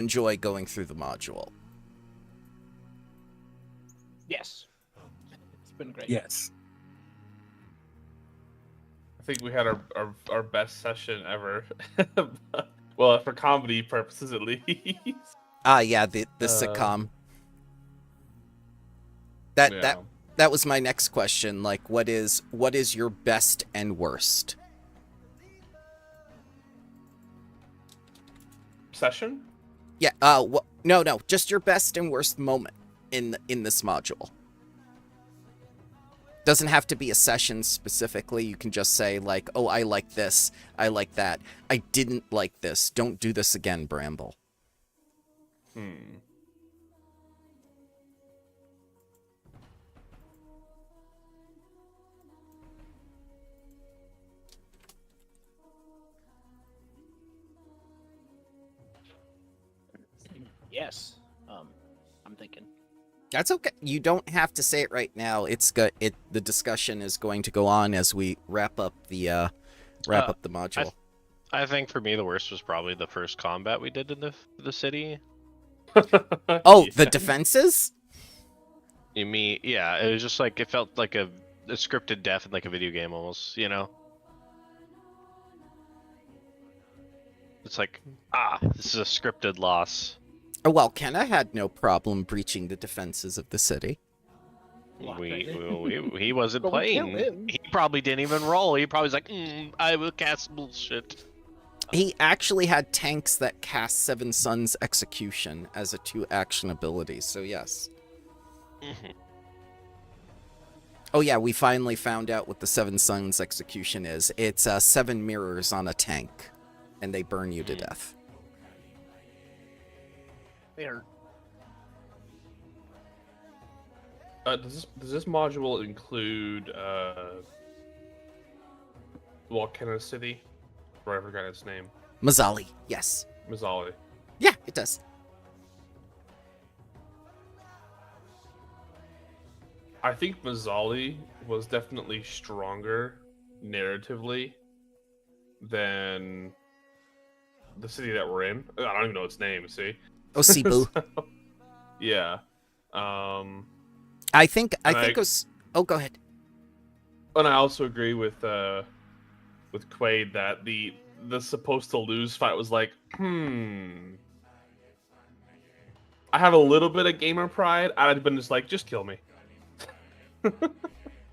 enjoy going through the module? Yes. It's been great. Yes. I think we had our best session ever. Well, for comedy purposes at least. Yeah, the sitcom. That was my next question. Like, what is your best and worst Session? Yeah. No, just your best and worst moment in this module. Doesn't have to be a session specifically. You can just say like, oh, I like this, I like that. I didn't like this. Don't do this again, Bramble. Yes. I'm thinking. That's okay. You don't have to say it right now. The discussion is going to go on as we wrap up the module. I think for me the worst was probably the first combat we did in the city. Oh, the defenses? Yeah, it was just like it felt like a scripted death in like a video game almost, you know? It's like, this is a scripted loss. Oh, well, Kenna had no problem breaching the defenses of the city. He wasn't playing. He probably didn't even roll. He probably was like, I will cast bullshit. He actually had tanks that cast Seven Suns Execution as a 2-action ability, so yes. Oh yeah, we finally found out what the Seven Suns Execution is. It's 7 mirrors on a tank, and they burn you to death. Fair. Does this module include Volcano City? Or I forgot its name. Mazzali, yes. Mazzali. Yeah, it does. I think Mazzali was definitely stronger narratively than the city that we're in. I don't even know its name, see? Oh, Cebu. Yeah. I think it was... Oh, go ahead. And I also agree with Quaid that the supposed to lose fight was like, I have a little bit of gamer pride. I'd have been just like, just kill me.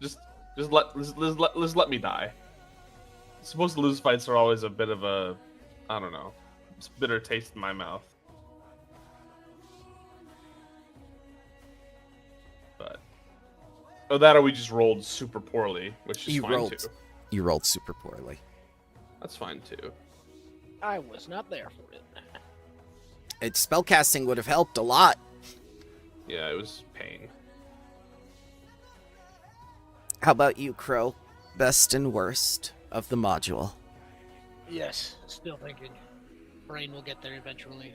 just let me die. Supposed to lose fights are always a bit of a, I don't know, it's bitter taste in my mouth. But or we just rolled super poorly, which is fine too. You rolled super poorly. That's fine too. I was not there for it. Spellcasting would have helped a lot. Yeah, it was pain. How about you, Crow? Best and worst of the module. Yes, still thinking. Brain will get there eventually.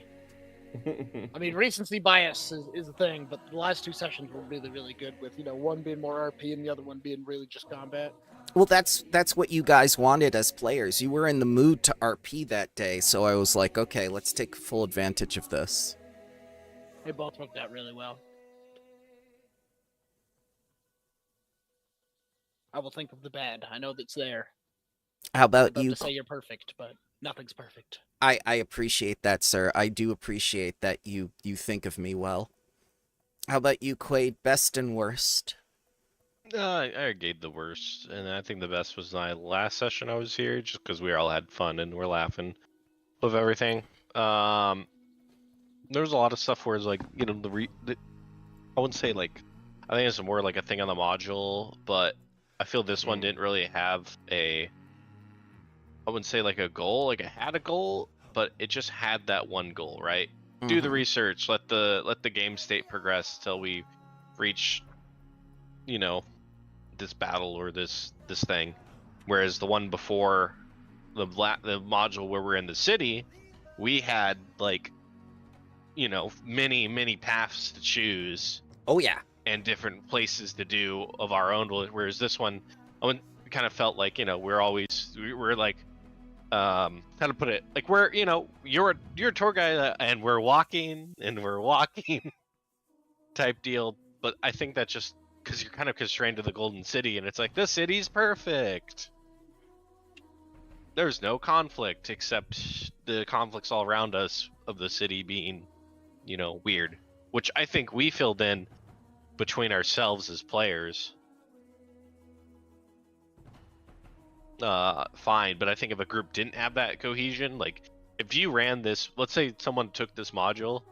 I mean, recency bias is a thing, but the last 2 sessions were really, really good with, one being more RP and the other one being really just combat. Well, that's what you guys wanted as players. You were in the mood to RP that day, so I was like, okay, let's take full advantage of this. They both worked out really well. I will think of the bad. I know that's there. How about I'd you? love to say you're perfect, but nothing's perfect. I appreciate that, sir. I do appreciate that you think of me well. How about you, Quaid? Best and worst? I gave the worst, and I think the best was my last session I was here, just because we all had fun and we're laughing with everything. There was a lot of stuff where it's like, I wouldn't say like, I think it's more like a thing on the module, but I feel this one didn't really have I wouldn't say like a goal, like it had a goal, but it just had that one goal, right? Do the research, let the game state progress till we reach, this battle or this thing. Whereas the one before the module where we're in the city, we had like, many paths to choose. Oh yeah. And different places to do of our own. Whereas this one, I kind of felt like, we're like how to put it? Like we're, you're a tour guide, and we're walking type deal. But I think that's just because you're kind of constrained to the Golden City, and it's like the city's perfect. There's no conflict except the conflicts all around us of the city being, weird, which I think we filled in between ourselves as players. Fine, but I think if a group didn't have that cohesion, like if you ran this, let's say someone took this module,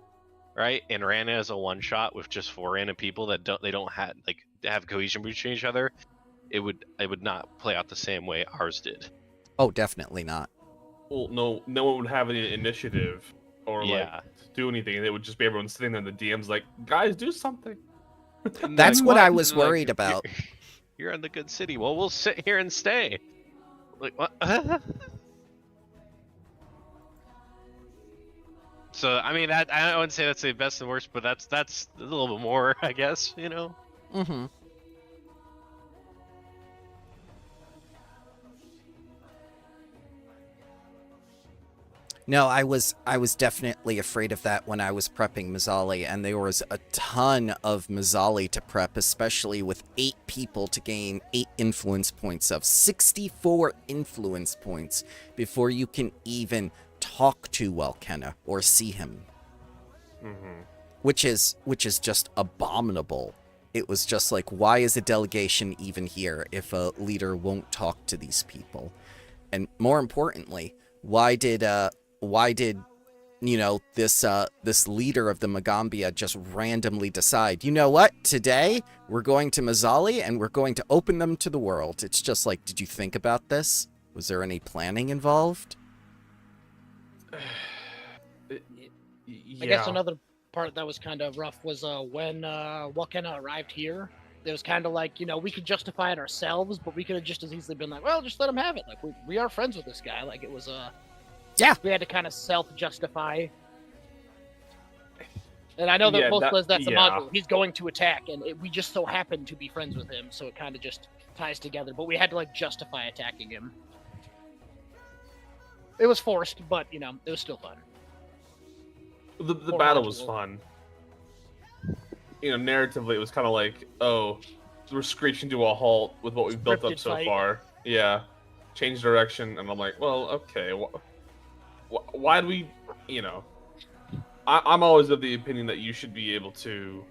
right, and ran it as a one shot with just 4 random people that don't have cohesion between each other, it would not play out the same way ours did. Oh, definitely not. Well, no one would have any initiative or Yeah. do anything. It would just be everyone sitting there, and the DM's like, "Guys, do something." And That's like, what I And was they're like, worried about. You're in the good city. Well, we'll sit here and stay. Like what? So I mean, that I wouldn't say that's the best and worst, but that's a little bit more, I guess. Mm-hmm. No, I was definitely afraid of that when I was prepping Mazzali, and there was a ton of Mazzali to prep, especially with 8 people to gain 8 influence points of 64 influence points before you can even talk to Welkenna or see him. Mm-hmm. Which is just abominable. It was just like, why is a delegation even here if a leader won't talk to these people? And more importantly, why did this leader of the Magambia just randomly decide, you know what, today we're going to Mazzali and we're going to open them to the world? It's just like, did you think about this? Was there any planning involved? I guess another part that was kind of rough was when Welkenna arrived here. It was kind of like, we could justify it ourselves, but we could have just as easily been like, well, just let him have it. Like, we are friends with this guy. Like, it was Yeah. we had to kind of self-justify. And I know that that's a module. He's going to attack, and we just so happen to be friends with him, so it kind of just ties together. But we had to, justify attacking him. It was forced, but, it was still fun. The battle was fun. Narratively, it was kind of like, oh, we're screeching to a halt with what we've built up so far. Yeah. Change direction, and I'm like, well, okay. Why do we, I'm always of the opinion that you should be able to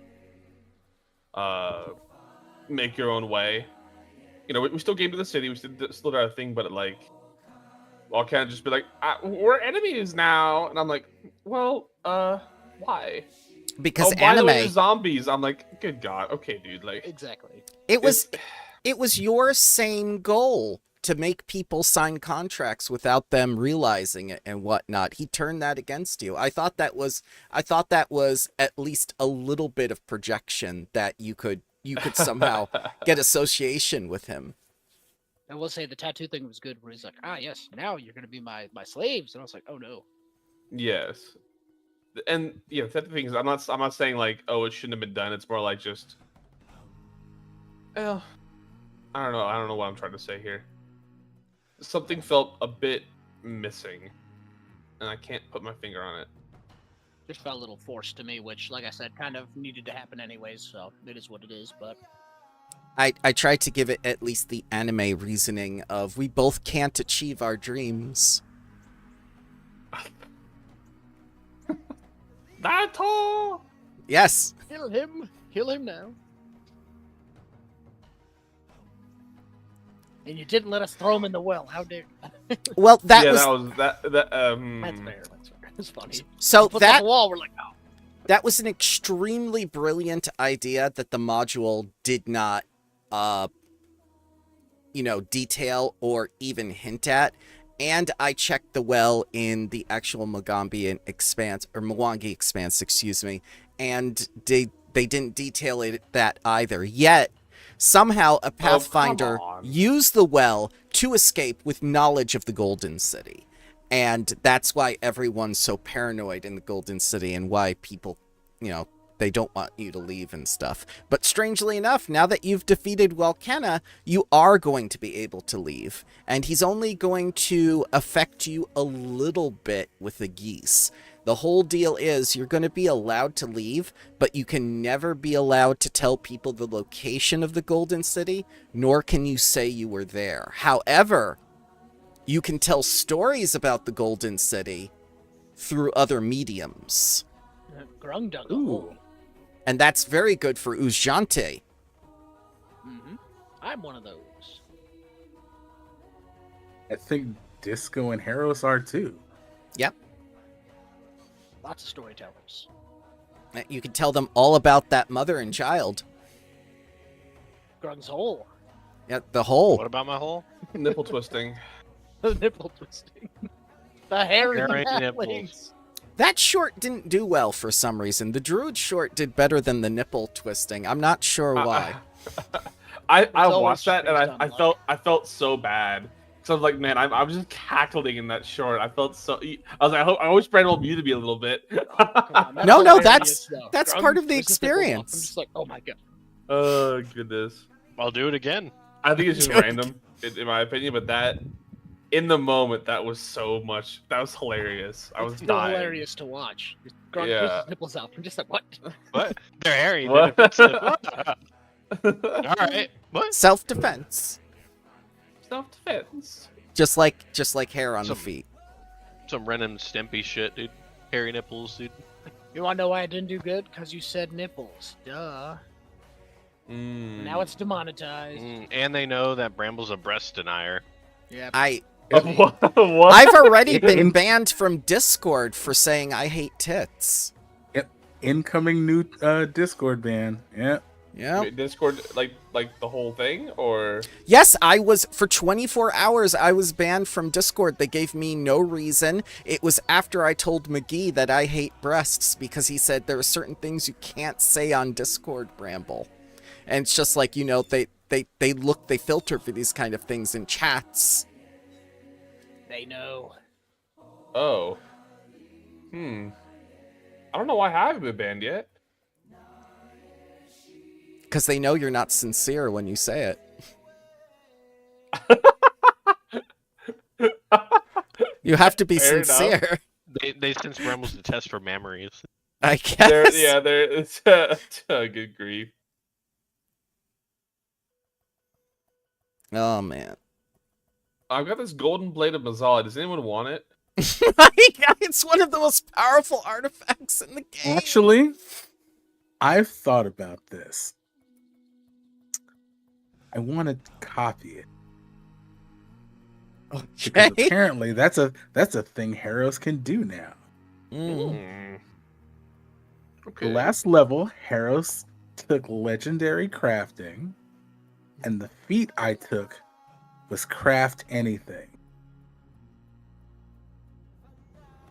make your own way. We still came to the city, we still did our thing, but I'll kind of just be like, we're enemies now. And I'm like, well, why? Because by the way, anime, there's zombies. I'm like, good God. Okay, dude. Like, Exactly. it was your same goal to make people sign contracts without them realizing it and whatnot. He turned that against you. I thought that was at least a little bit of projection that you could somehow get association with him. I will say the tattoo thing was good, where he's like, yes, now you're going to be my slaves. And I was like, oh, no. Yes. And, the thing is, I'm not saying, like, oh, it shouldn't have been done. It's more like just, well, I don't know what I'm trying to say here. Something felt a bit missing, and I can't put my finger on it. Just felt a little forced to me, which, like I said, kind of needed to happen anyways, so it is what it is, but... I tried to give it at least the anime reasoning of, we both can't achieve our dreams. Nato! Yes! Kill him now. And you didn't let us throw him in the well. How dare you? Well, That's fair. It's funny. So Put that on the wall. We're like, oh. That was an extremely brilliant idea that the module did not, detail or even hint at. And I checked the well in the actual Mwangi expanse, excuse me, and they didn't detail that either. Yet, somehow a Pathfinder used the well to escape with knowledge of the Golden City. And that's why everyone's so paranoid in the Golden City and why people, they don't want you to leave and stuff. But strangely enough, now that you've defeated Welkenna, you are going to be able to leave. And he's only going to affect you a little bit with the geese. The whole deal is you're going to be allowed to leave, but you can never be allowed to tell people the location of the Golden City, nor can you say you were there. However, you can tell stories about the Golden City through other mediums. Grung dug a Ooh. hole. And that's very good for Ujjante. I'm one of those. I think Disco and Harros are too. Yep. Lots of storytellers. You can tell them all about that mother and child. Grung's hole. Yeah, the whole. What about my hole? Nipple twisting. The nipple twisting. The hairy Hairy nipples. nipples. That short didn't do well for some reason. The Druid short did better than the nipple twisting. I'm not sure why. I always watched that and based on luck. I felt so bad. So I was like, man, I was just cackling in that short. I felt so. I was like, I wish Brandon will mute me a little bit. Come on, No, hilarious, though. that's Grung part of the twists his nipple off. experience. I'm just like, oh my god. Oh goodness. I'll do it again. I think it's just Dude. random, in my opinion. But that, in the moment, that was so much. That was hilarious. I was It's still dying. hilarious to watch. Grung Yeah. twists his nipples out. I'm just like, what? What? They're hairy. What? All right. What? Self-defense. Self-defense. Just like hair on the Some- feet. Some Ren and Stimpy shit, dude. Hairy nipples, dude. You wanna know why I didn't do good? Because you said nipples. Duh. Now it's demonetized. And they know that Bramble's a breast denier. Yeah. What? I've already been banned from Discord for saying I hate tits. Incoming new Discord ban. Yeah. Yeah. Discord, like the whole thing, or Yes, I was, for 24 hours, I was banned from Discord. They gave me no reason. It was after I told McGee that I hate breasts because he said there are certain things you can't say on Discord, Bramble. And it's just like, they filter for these kind of things in chats. They know. oh, I don't know why I haven't been banned yet. Because they know you're not sincere when you say it. You have to be Fair enough. sincere. They sense Bramble's the test for memories. I guess. It's good grief. Oh, man. I've got this golden blade of Mazala. Does anyone want it? It's one of the most powerful artifacts in the game. Actually, I've thought about this. I want to copy it. Because Okay. apparently that's a thing Harrows can do now. Okay. The last level, Harrows took legendary crafting, and the feat I took was craft anything.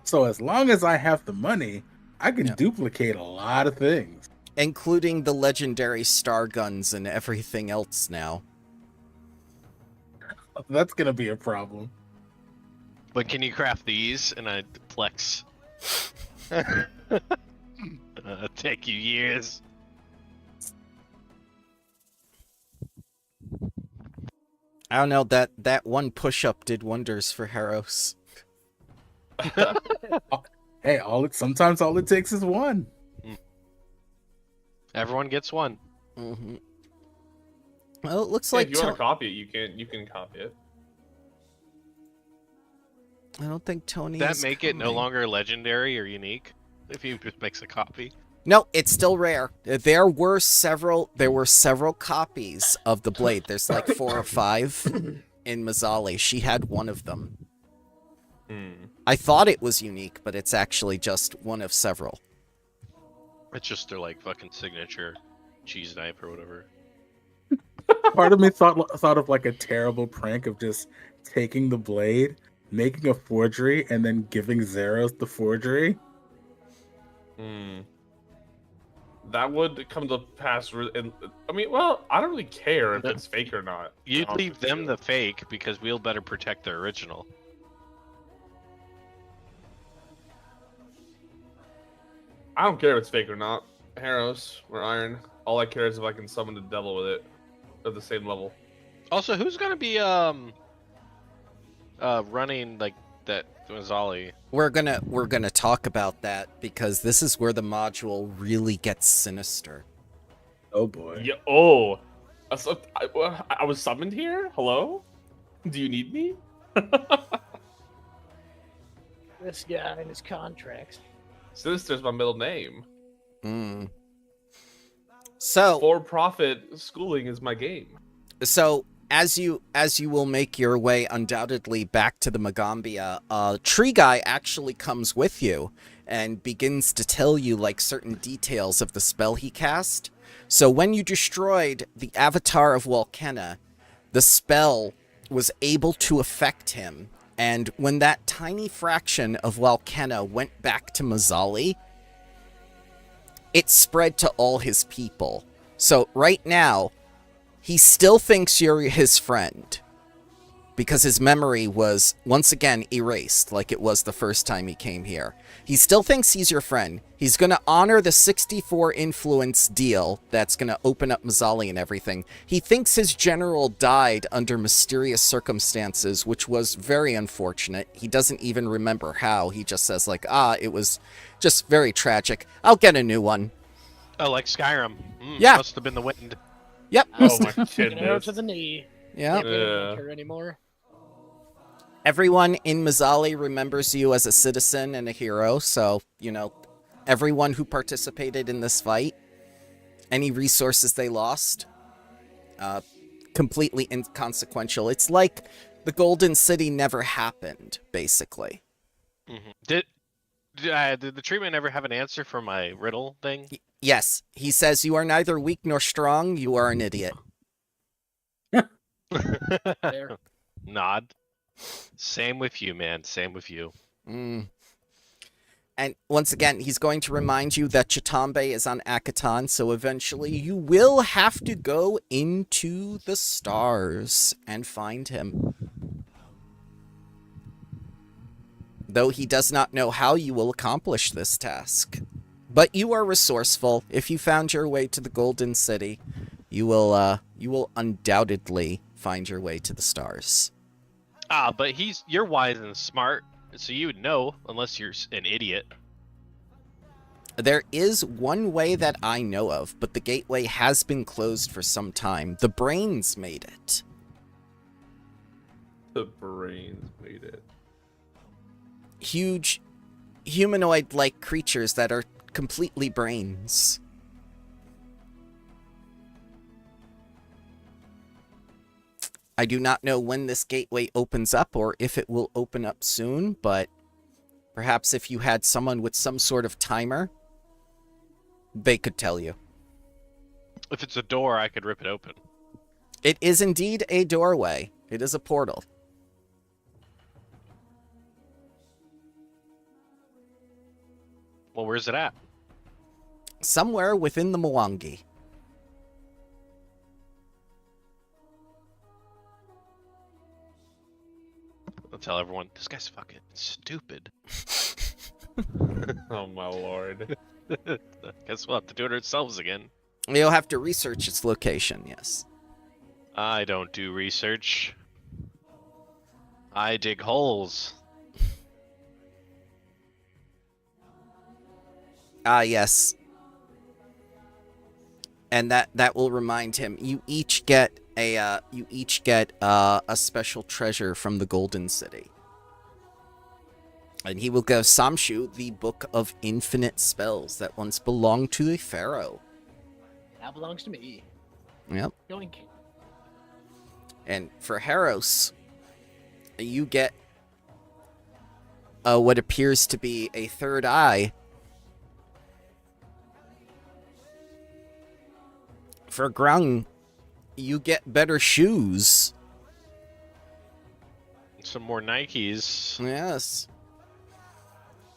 So as long as I have the money, I can Yeah. duplicate a lot of things. Including the legendary star guns and everything else now. That's gonna be a problem. But can you craft these? And I flex. Take you years. I don't know, that one push-up did wonders for Harrows. Hey, sometimes all it takes is one. Everyone gets one. Mm-hmm. Well, it looks Yeah, like if you want to copy it, you can copy it. I don't think Tony Does is that make it no coming. longer legendary or unique? If you just makes a copy. No, it's still rare. There were several copies of the blade. There's like 4 or 5 in Mazzali. She had one of them. I thought it was unique, but it's actually just one of several. It's just their like fucking signature cheese knife or whatever. Part of me thought of like a terrible prank of just taking the blade, making a forgery, and then giving Zeros the forgery. That would come to pass. I mean, well, I don't really care if it's fake or not. You'd to be leave honest with them you. the fake because we'll better protect their original. I don't care if it's fake or not. Harrows or iron. All I care is if I can summon the devil with it at the same level. Also, who's gonna be running like that Mazzali? We're gonna talk about that because this is where the module really gets sinister. Oh boy. Yeah. Oh, I was summoned here. Hello. Do you need me? This guy and his contracts. Sinister's my middle name. Mm. So For-profit schooling is my game. So as you will make your way undoubtedly back to the Magambia, Tree Guy actually comes with you and begins to tell you like certain details of the spell he cast. So when you destroyed the avatar of Volcana, the spell was able to affect him, and when that tiny fraction of Volcana went back to Mazzali, it spread to all his people. So right now, he still thinks you're his friend because his memory was once again erased like it was the first time he came here. He still thinks he's your friend. He's going to honor the 64 influence deal that's going to open up Mazzali and everything. He thinks his general died under mysterious circumstances, which was very unfortunate. He doesn't even remember how. He just says like, it was just very tragic. I'll get a new one. Oh, like Skyrim. Yeah. Must have been the wind. Yep. Oh my Taking an arrow goodness. to the knee. Yeah. Can't really her anymore. Everyone in Mazzali remembers you as a citizen and a hero, so, you know, everyone who participated in this fight, any resources they lost, completely inconsequential. It's like the Golden City never happened, basically. Mm-hmm. Did the treatment ever have an answer for my riddle thing? Yes, he says you are neither weak nor strong, you are an idiot. There. Nod. Same with you, man. Same with you. Mm. And once again, he's going to remind you that Chitambe is on Akkiton, so eventually you will have to go into the stars and find him. Though he does not know how you will accomplish this task. But you are resourceful. If you found your way to the Golden City, you will undoubtedly find your way to the stars. But you're wise and smart, so you would know, unless you're an idiot. There is one way that I know of, but the gateway has been closed for some time. The brains made it. The brains made it. Huge humanoid-like creatures that are completely brains. I do not know when this gateway opens up or if it will open up soon, but perhaps if you had someone with some sort of timer, they could tell you. If it's a door, I could rip it open. It is indeed a doorway. It is a portal. Well, where's it at? Somewhere within the Mwangi. I'll tell everyone, this guy's fucking stupid. Oh my lord. Guess we'll have to do it ourselves again. You'll have to research its location, yes. I don't do research. I dig holes. Yes. And that will remind him. You each get a special treasure from the Golden City. And he will give Samshu the Book of Infinite Spells that once belonged to the Pharaoh. That belongs to me. Yep. Yoink. And for Harros, you get what appears to be a third eye. For Grung, you get better shoes. Some more Nikes. Yes.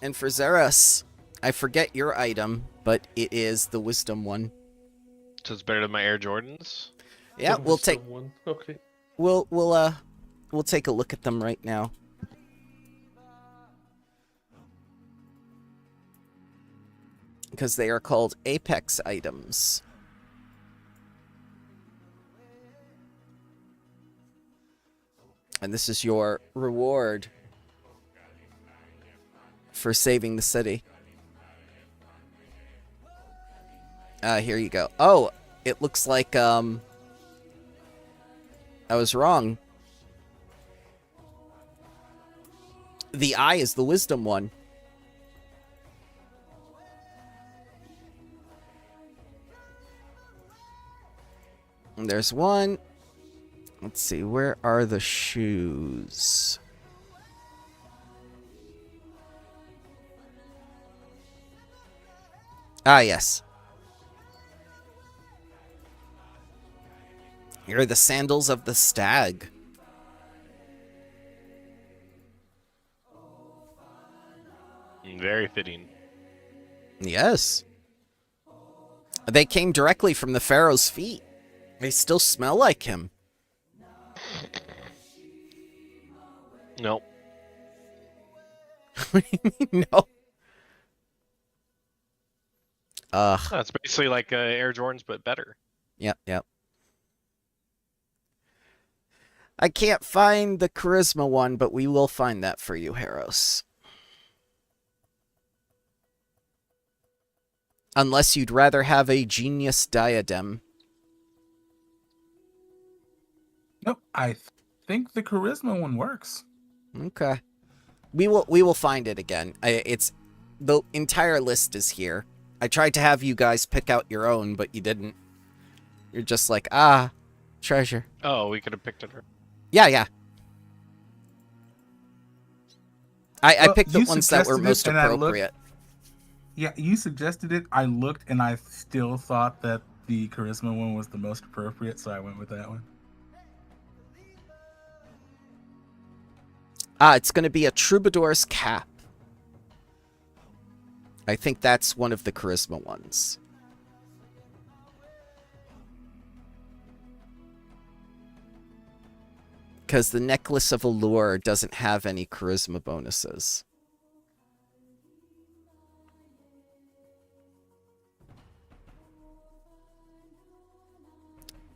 And for Zeros, I forget your item, but it is the wisdom one. So it's better than my Air Jordans? Yeah, The we'll take wisdom one. Okay. we'll take a look at them right now. because they are called Apex items. And this is your reward for saving the city. Here you go. Oh, it looks like, I was wrong. The eye is the wisdom one. And there's one. Let's see, where are the shoes? Ah, yes. Here are the sandals of the stag. Very fitting. Yes. They came directly from the Pharaoh's feet. They still smell like him. Nope. What do you mean, no? That's basically like Air Jordans, but better. Yep, yep. I can't find the charisma one, but we will find that for you, Harros. Unless you'd rather have a genius diadem. Nope, I think the charisma one works. Okay. We will find it again. It's the entire list is here. I tried to have you guys pick out your own, but you didn't. You're just like, treasure. Oh, we could have picked it. Yeah, yeah. I Well, picked the you ones that were suggested it, most and I looked- appropriate. Yeah, you suggested it. I looked and I still thought that the charisma one was the most appropriate, so I went with that one. It's going to be a troubadour's cap. I think that's one of the charisma ones. Because the necklace of allure doesn't have any charisma bonuses.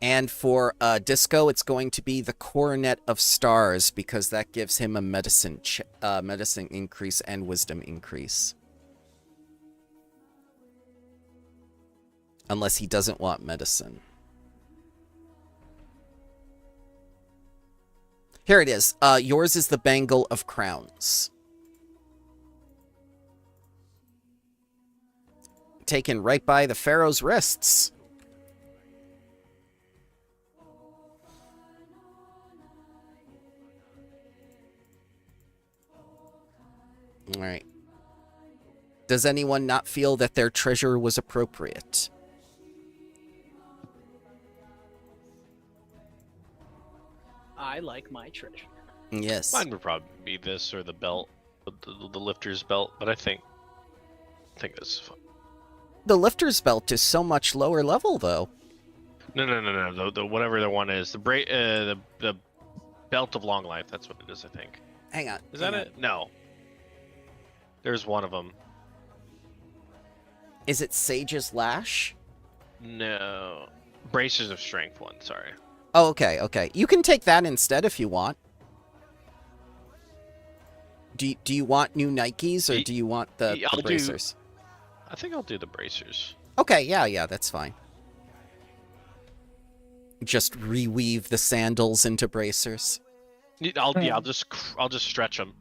And for Disco, it's going to be the Coronet of Stars, because that gives him a medicine increase and wisdom increase. Unless he doesn't want medicine. Here it is. Yours is the Bangle of Crowns. Taken right by the Pharaoh's wrists. All right. Does anyone not feel that their treasure was appropriate? I like my treasure. Yes. Mine would probably be this or the belt, the lifter's belt. But I think this is fun. The lifter's belt is so much lower level, though. No. The whatever the one is, the belt of long life. That's what it is, I think. Hang on. Is that it? No. There's one of them. Is it Sage's Lash? No. Bracers of Strength one, sorry. Oh, okay, okay. You can take that instead if you want. Do you want new Nikes, or do you want the bracers? I think I'll do the bracers. Okay, yeah, that's fine. Just reweave the sandals into bracers. I'll just stretch them.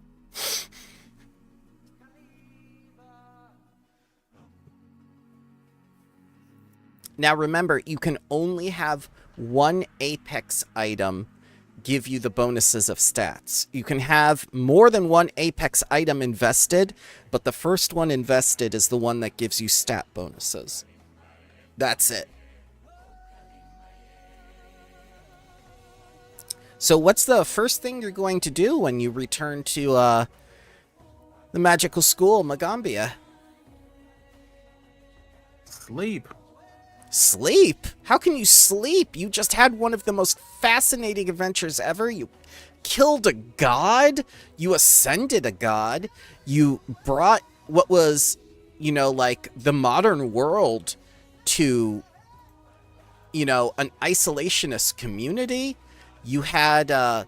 Now remember, you can only have one Apex item give you the bonuses of stats. You can have more than one Apex item invested, but the first one invested is the one that gives you stat bonuses. That's it. So what's the first thing you're going to do when you return to the magical school, Magambia? Sleep. Sleep? How can you sleep? You just had one of the most fascinating adventures ever. You killed a god. You ascended a god. You brought what was like the modern world to, an isolationist community. You had,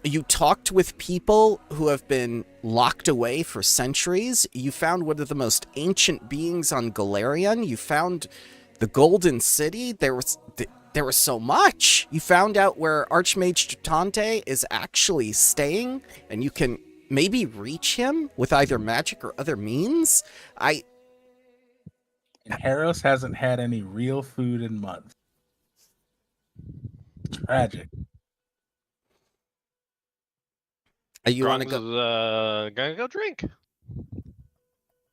you talked with people who have been locked away for centuries. You found one of the most ancient beings on Galarian. You found the Golden City. There was so much. You found out where Archmage Tutante is actually staying, and you can maybe reach him with either magic or other means. And Harros hasn't had any real food in months. Tragic. You want to go Gonna go drink.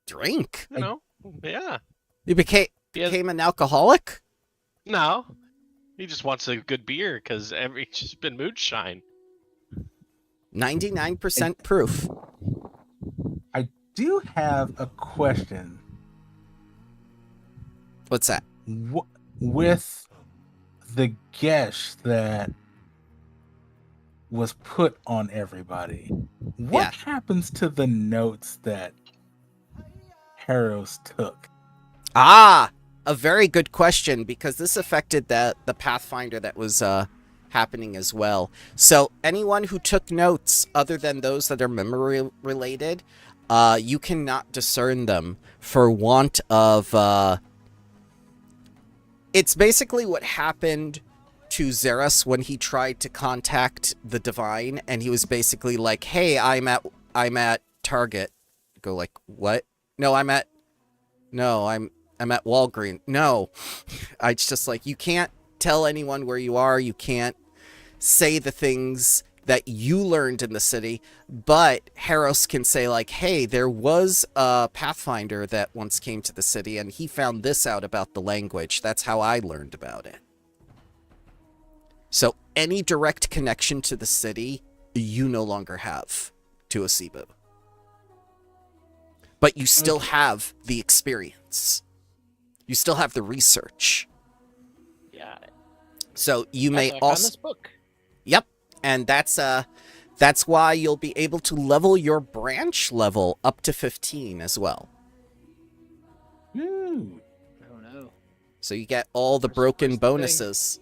drink? You know? Yeah. You became an alcoholic? No. He just wants a good beer because it's just been moonshine. 99% proof. I do have a question. What's that? With the gesh that was put on everybody, what happens to the notes that Harros took? Ah, a very good question, because this affected the Pathfinder that was happening as well. So anyone who took notes other than those that are memory related, you cannot discern them for want of... It's basically what happened to Xeris when he tried to contact the Divine, and he was basically like, "Hey, I'm at Target." Go like, "What? No, I'm at Walgreens." No, it's just like, you can't tell anyone where you are. You can't say the things that you learned in the city, but Harros can say like, "Hey, there was a Pathfinder that once came to the city, and he found this out about the language. That's how I learned about it." So any direct connection to the city, you no longer have to Osibu. But you still have the experience. You still have the research. Yeah. So you may That's why I found also... this book. Yep. And that's why you'll be able to level your branch level up to 15 as well. Ooh. Oh no. So you get all the broken where's the thing? bonuses.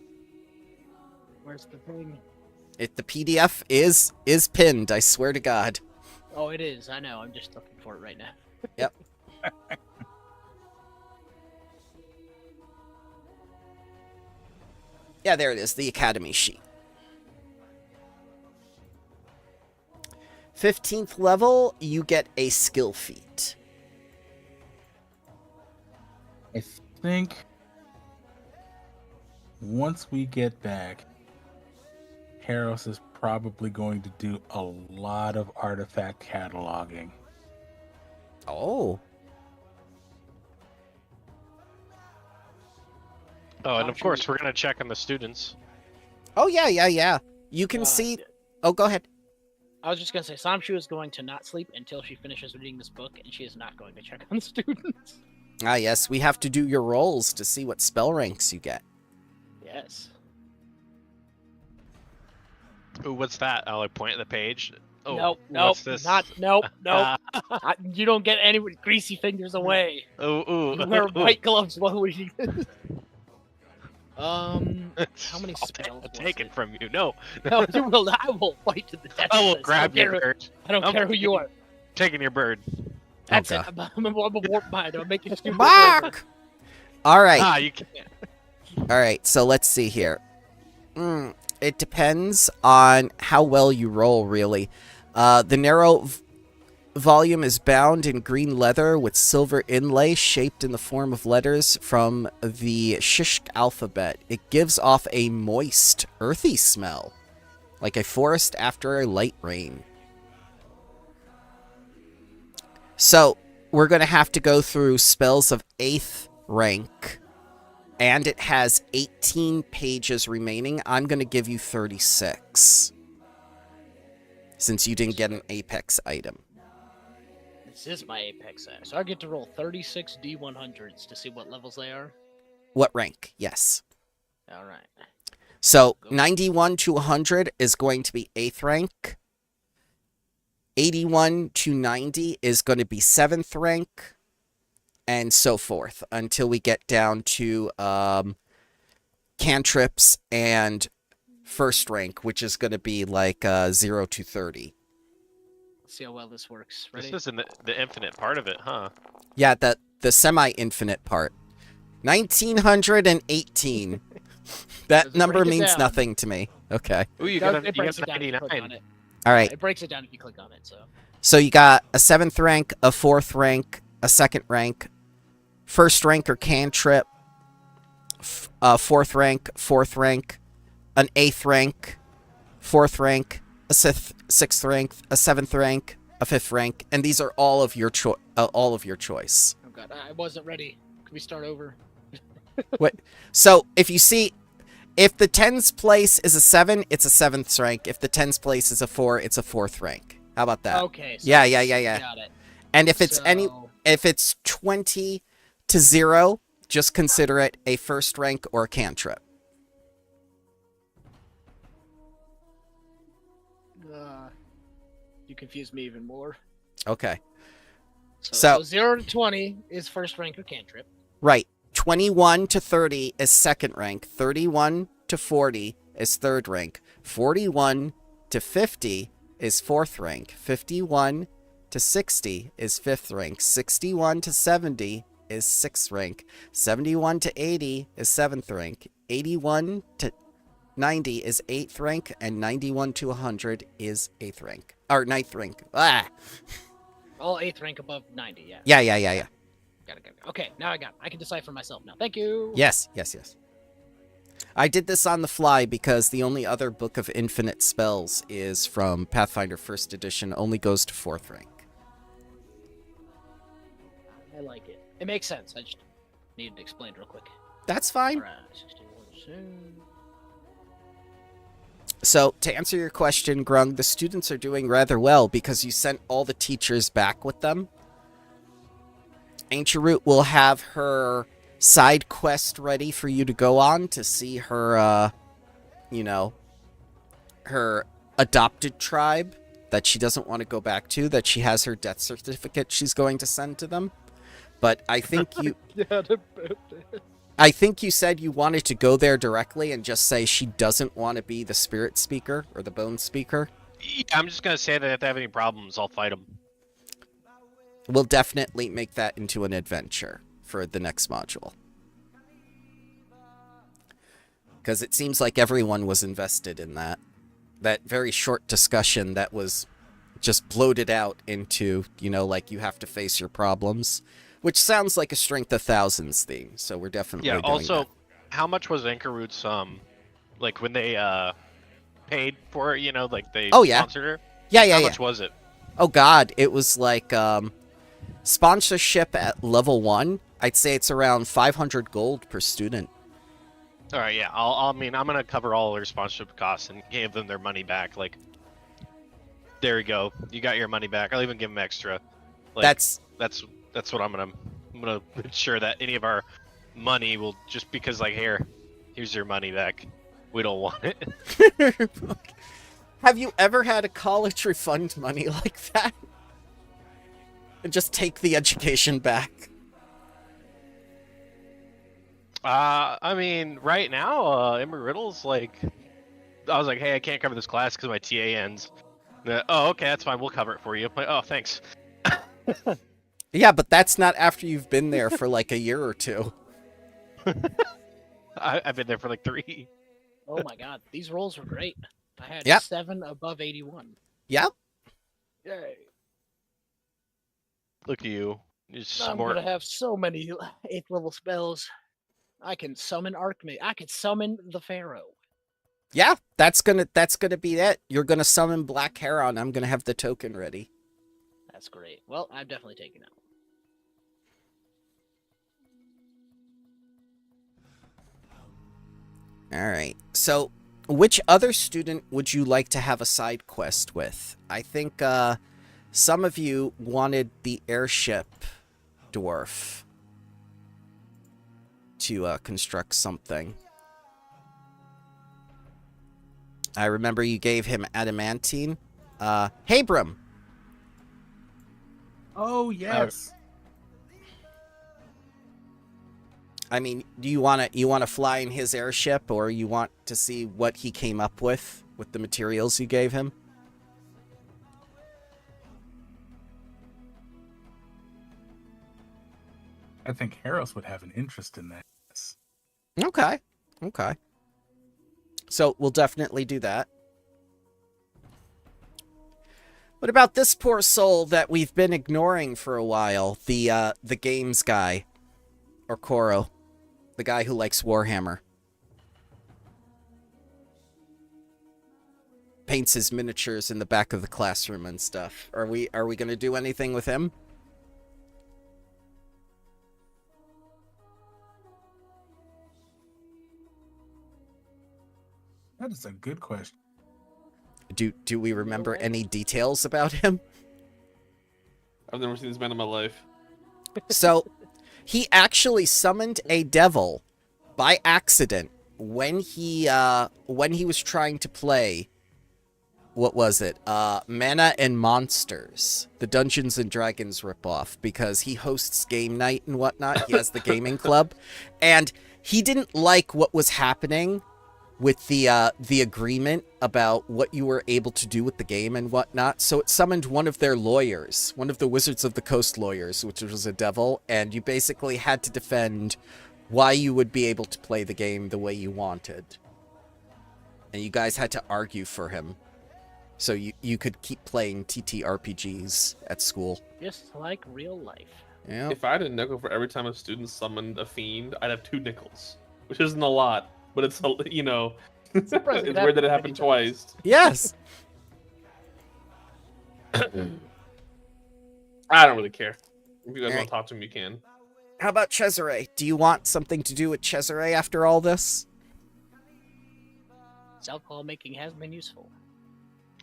Where's the thing? The PDF is pinned, I swear to God. Oh, it is. I know. I'm just looking for it right now. Yep. Yeah, there it is, the Academy sheet. 15th level, you get a skill feat. I think once we get back, Harros is probably going to do a lot of artifact cataloging. Oh. Oh, and of course, we're going to check on the students. Oh, yeah. You can see... Oh, go ahead. I was just gonna say, Samshu is going to not sleep until she finishes reading this book, and she is not going to check on the students. Ah, yes, we have to do your rolls to see what spell ranks you get. Yes. Ooh, what's that? I'll point at the page. Oh, Nope. what's this? Nope. You don't get any greasy fingers away. Ooh. You wear white gloves while we. How many spells? I'll take it from you. No, No, you will not. I will fight to the death. I will for this. grab your bird. I don't care who you are. Taking your bird. That's Okay. it. I'm a warp mind. I'll make you stupid. Mark! All right. Ah, you can't. All right, so let's see here. It depends on how well you roll, really. The narrow volume is bound in green leather with silver inlay shaped in the form of letters from the Shishk alphabet. It gives off a moist, earthy smell, like a forest after a light rain. So, we're going to have to go through spells of 8th rank, and it has 18 pages remaining. I'm going to give you 36, since you didn't get an Apex item. This is my Apex set, so I get to roll 36 D100s to see what levels they are. What rank? Yes. All right. So 91 to 100 is going to be 8th rank. 81 to 90 is going to be 7th rank. and so forth until we get down to cantrips and first rank, which is going to be like 0 to 30. Let's see how well this works. Ready? This isn't the infinite part of it, huh? Yeah, the semi-infinite part. 1918. That Does it number break it means down? nothing to me. Okay. Ooh, you Does- got it breaks it down if you 99. click on it. All right. It breaks it down if you click on it. So you got a 7th rank, a 4th rank, a 2nd rank, first rank or cantrip, 4th rank, 4th rank, an 8th rank, 4th rank, a 6th rank, a 7th rank, a 5th rank, and these are all of your choice. Oh god, I wasn't ready. Can we start over? So if you see, if the 10's place is a 7, it's a 7th rank. If the 10's place is a 4, it's a 4th rank. How about that? Okay. So Yeah. Got it. And if it's So, if it's 20 to 0, just consider it a first rank or a cantrip. you confuse me even more. Okay. So 0 to 20 is first rank or cantrip. Right. 21 to 30 is second rank. 31 to 40 is third rank. 41 to 50 is fourth rank. 51 to 60 is fifth rank. 61 to 70 is sixth rank. 71 to 80 is seventh rank. 81 to 90 is eighth rank. And 91 to 100 is eighth rank. Or ninth rank. Ah! All 8th rank above 90, yeah. Yeah. Got it. Okay, now I got it. I can decipher myself now. Thank you. Yes. I did this on the fly because the only other book of infinite spells is from Pathfinder 1st edition, only goes to 4th rank. I like it. It makes sense. I just needed to explain it real quick. That's fine. Alright, 61. So, to answer your question, Grung, the students are doing rather well because you sent all the teachers back with them. Ancient Root will have her side quest ready for you to go on to see her, her adopted tribe that she doesn't want to go back to, that she has her death certificate she's going to send to them. But I think you... I think you said you wanted to go there directly and just say she doesn't want to be the spirit speaker or the bone speaker. Yeah, I'm just gonna say that if they have any problems, I'll fight them. We'll definitely make that into an adventure for the next module. Because it seems like everyone was invested in that. That very short discussion that was just bloated out into, like you have to face your problems. Which sounds like a Strength of Thousands theme, so we're definitely doing also, that. how much was Anchorroot's, like when they, paid for it, like they sponsored her? Yeah. How much was it? Oh god, it was like, sponsorship at level 1, I'd say it's around 500 gold per student. Alright, yeah, I'm gonna cover all their sponsorship costs and give them their money back, like, there you go, you got your money back, I'll even give them extra. Like, that's what I'm gonna ensure that any of our money will just because like here's your money back. We don't want it. Have you ever had a college refund money like that? And just take the education back? Right now, Emory Riddle's like, I was like, hey, I can't cover this class because my TA ends. Oh, okay, that's fine. We'll cover it for you. I'm like, oh, thanks. Yeah, but that's not after you've been there for like a year or two. I've been there for like 3. Oh my god, these rolls were great. I had Yep. 7 above 81. Yep. Yay. Look at you. You're I'm smart. gonna have so many 8th level spells. I can summon Archmage. I could summon the Pharaoh. Yeah, that's gonna be it. You're gonna summon Black Heron. I'm gonna have the token ready. That's great. Well, I'm definitely taking it. Alright, so which other student would you like to have a side quest with? I think some of you wanted the airship dwarf to construct something. I remember you gave him adamantine. Habram! Oh, yes. I mean, do you want to fly in his airship, or you want to see what he came up with the materials you gave him? I think Harris would have an interest in that. Okay. Okay. So we'll definitely do that. What about this poor soul that we've been ignoring for a while? The games guy. Or Koro. The guy who likes Warhammer. Paints his miniatures in the back of the classroom and stuff. Are we gonna do anything with him? That is a good question. Do we remember any details about him? I've never seen this man in my life. So, he actually summoned a devil by accident when he was trying to play, what was it? Mana and Monsters, the Dungeons and Dragons ripoff, because he hosts game night and whatnot. He has the gaming club, and he didn't like what was happening with the agreement about what you were able to do with the game and whatnot. So it summoned one of their lawyers, one of the Wizards of the Coast lawyers, which was a devil, and you basically had to defend why you would be able to play the game the way you wanted. And you guys had to argue for him. So you could keep playing TTRPGs at school. Just like real life. Yeah. If I had a nickel for every time a student summoned a fiend, I'd have 2 nickels, which isn't a lot, but it's you know, it's Surprising rare that it happened happened 50 times. twice. Yes. I don't really care. If you guys Alright. want to talk to him, you can. How about Cesare? Do you want something to do with Cesare after all this? This alcohol making has been useful.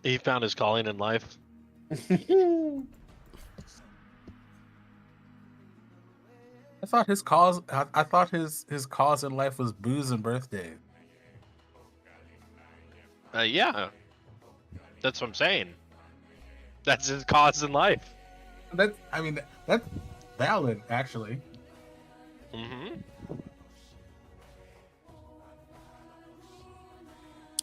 He found his calling in life. I thought his cause. I thought his cause in life was booze and birthdays. Yeah. That's what I'm saying. That's his cause in life. That's valid, actually. Mm-hmm.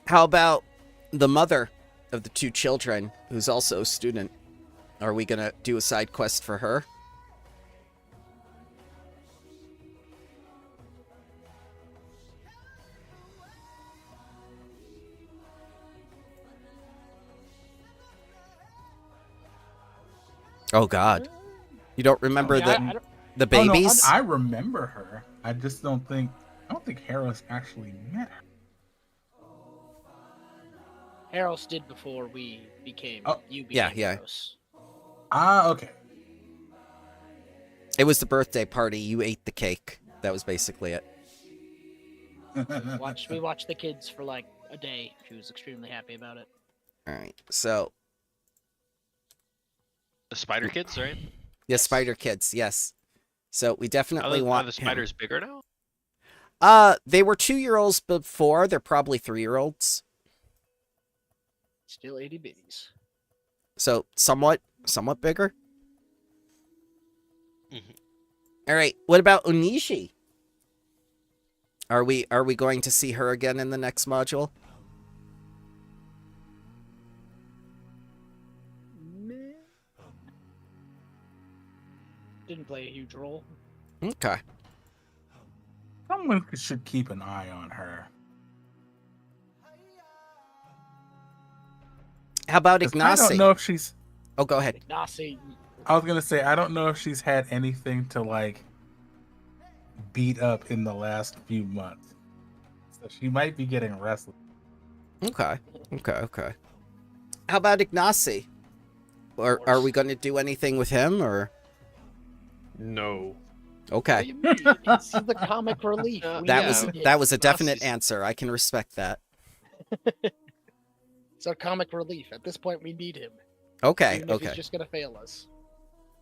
How about the mother of the 2 children, who's also a student? Are we gonna do a side quest for her? Oh God, you don't remember Yeah, I don't- the Oh, no, babies? I remember her. I just don't think Harris actually met her. Harris did before we became. Oh, You yeah, became yeah. Harris. Ah, okay. It was the birthday party. You ate the cake. That was basically it. We watched the kids for like a day. She was extremely happy about it. All right. So, The spider kids, right? yeah, Spider Kids. Yes. So we definitely Are want the him. spiders bigger now? They were 2-year-olds before. They're probably 3-year-olds. Still 80 bitties. So somewhat bigger. Mhm. All right. What about Onishi? Are we going to see her again in the next module? Meh. Didn't play a huge role. Okay. Someone should keep an eye on her. How about 'Cause I don't Ignacy? know if she's. Oh, go ahead. Nasi, I was gonna say I don't know if she's had anything to like beat up in the last few months, so she might be getting restless. Okay. How about Ignacy? Or are we going to do anything with him, or No. what okay? do you mean? He's the comic relief. We That need was him. a definite Ignacy's- answer. I can respect that. It's our comic relief. At this point, we need him. Okay. Even if Okay. he's just gonna fail us,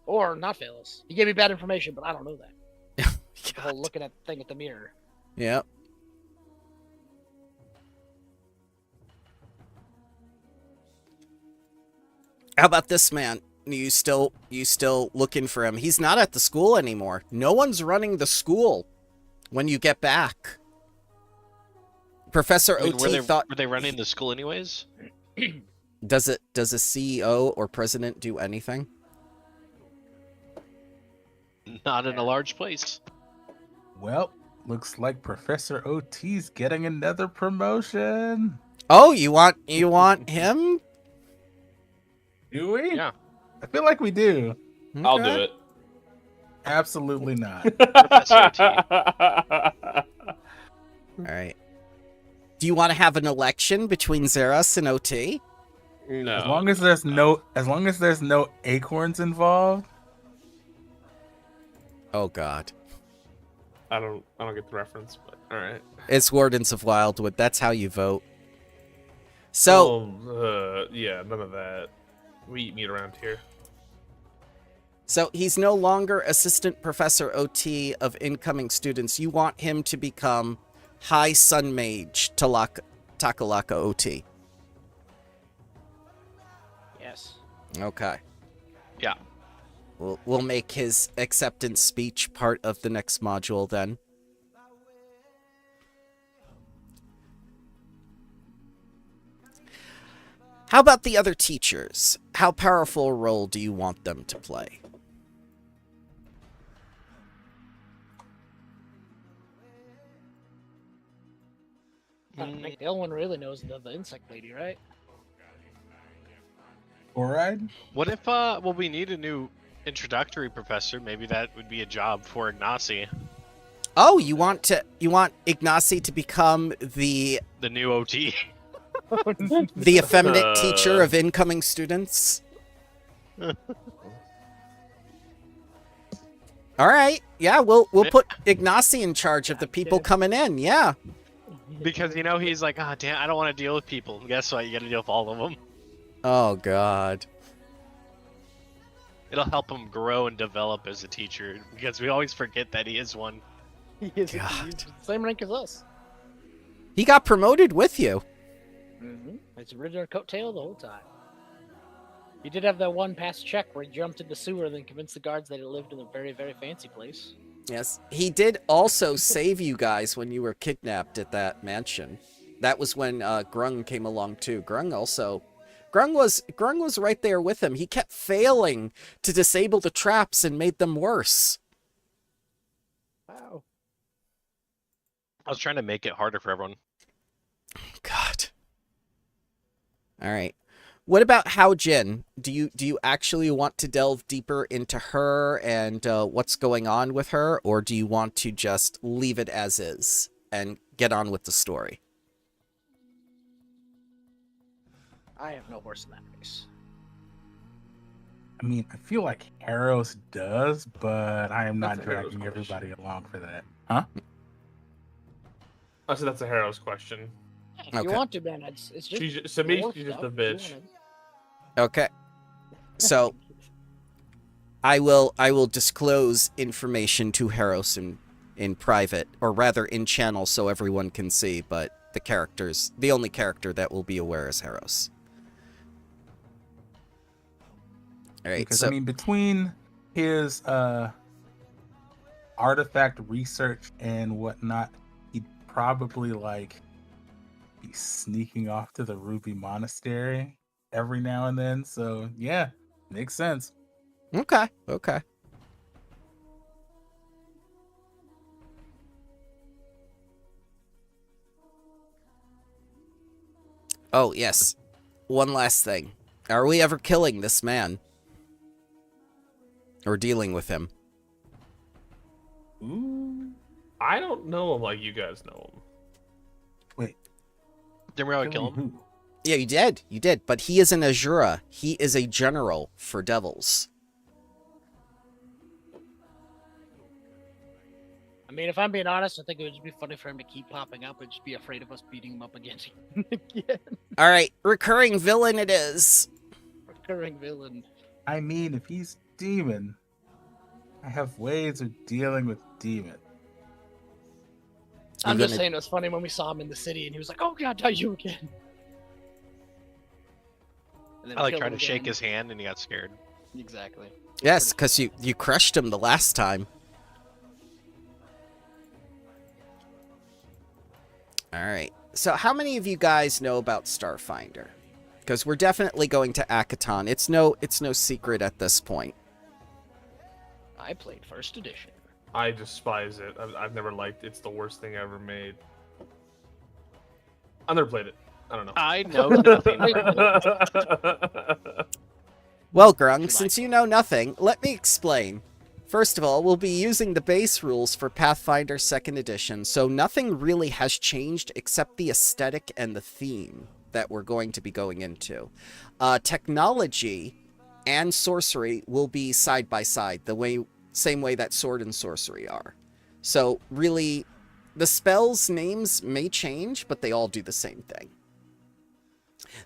or not fail us. He gave me bad information, but I don't know that. The whole looking at the thing at the mirror. Yep. How about this man? You still looking for him? He's not at the school anymore. No one's running the school when you get back. Professor I mean, OT thought... were they running the school anyways? Does a CEO or president do anything? Not in a large place. Well, looks like Professor OT's getting another promotion. Oh, you want him? Do we? Yeah. I feel like we do. I'll Okay. do it. Absolutely not. Professor T. All right. Do you want to have an election between Xeros and OT? No. As long as there's no acorns involved. Oh God. I don't get the reference, but all right. It's Wardens of Wildwood. That's how you vote. So, Yeah, none of that. We eat meat around here. so he's no longer Assistant Professor OT of incoming students. You want him to become High Sun Mage Takalaka OT. Yes. Okay. Yeah. We'll make his acceptance speech part of the next module then. How about the other teachers? How powerful a role do you want them to play? I think the only one who really knows the insect lady, right? Alright. What if well, we need a new introductory professor? Maybe that would be a job for Ignacy, Oh, you want Ignacy to become the the new OT. effeminate teacher of incoming students? All right. Yeah, we'll put Ignacy in charge of the people coming in. Yeah. Because he's like, oh damn, I don't want to deal with people. And guess what? You got to deal with all of them. Oh God. It'll help him grow and develop as a teacher because we always forget that he is one. He is he's God. the same rank as us. He got promoted with you. Mm-hmm. It's original coattail the whole time. He did have that one past check where he jumped in the sewer and then convinced the guards that he lived in a very, very fancy place. Yes. He did also save you guys when you were kidnapped at that mansion. That was when Grung came along too. Grung was right there with him. He kept failing to disable the traps and made them worse. Wow. I was trying to make it harder for everyone. God. All right. What about Hao Jin? Do you actually want to delve deeper into her and what's going on with her, or do you want to just leave it as is and get on with the story? I have no horse in that race. I mean, I feel like Harrows does, but I am not That's a Harrow's dragging question. everybody along for that. Huh? I said that's a Harrow's question. If you Okay. want to, man, it's just. To me, your she's just stuff a if you bitch. wanna. Okay. So I will disclose information to Harros in private, or rather in channel so everyone can see, but the only character that will be aware is Harros. All right, Because so I mean, between his artifact research and whatnot, he'd probably be sneaking off to the Ruby Monastery every now and then. So yeah, makes sense. okay. Oh, yes. One last thing. Are we ever killing this man? Or dealing with him? Ooh, I don't know him like you guys know him. wait, Didn't we already kill him? who? Yeah, you did. But he is an Azura. He is a general for devils. I mean, if I'm being honest, I think it would just be funny for him to keep popping up and just be afraid of us beating him up again. All right, recurring villain it is. Recurring villain. I mean, if he's demon, I have ways of dealing with demon. I'm You're just gonna- saying it was funny when we saw him in the city and he was like, "Oh God, not you again." And then I kill tried him to shake again. his hand and he got scared. Exactly. Yes, because you crushed him the last time. All right. So how many of you guys know about Starfinder? Because we're definitely going to Akkiton. It's no secret at this point. I played first edition. I despise it. I've never liked it. It's the worst thing ever made. I never played it. I don't know. I know nothing. Well, Grung, since you know nothing, let me explain. First of all, we'll be using the base rules for Pathfinder 2nd Edition, so nothing really has changed except the aesthetic and the theme that we're going to be going into. Technology and sorcery will be side by side, same way that sword and sorcery are. So really, the spells' names may change, but they all do the same thing.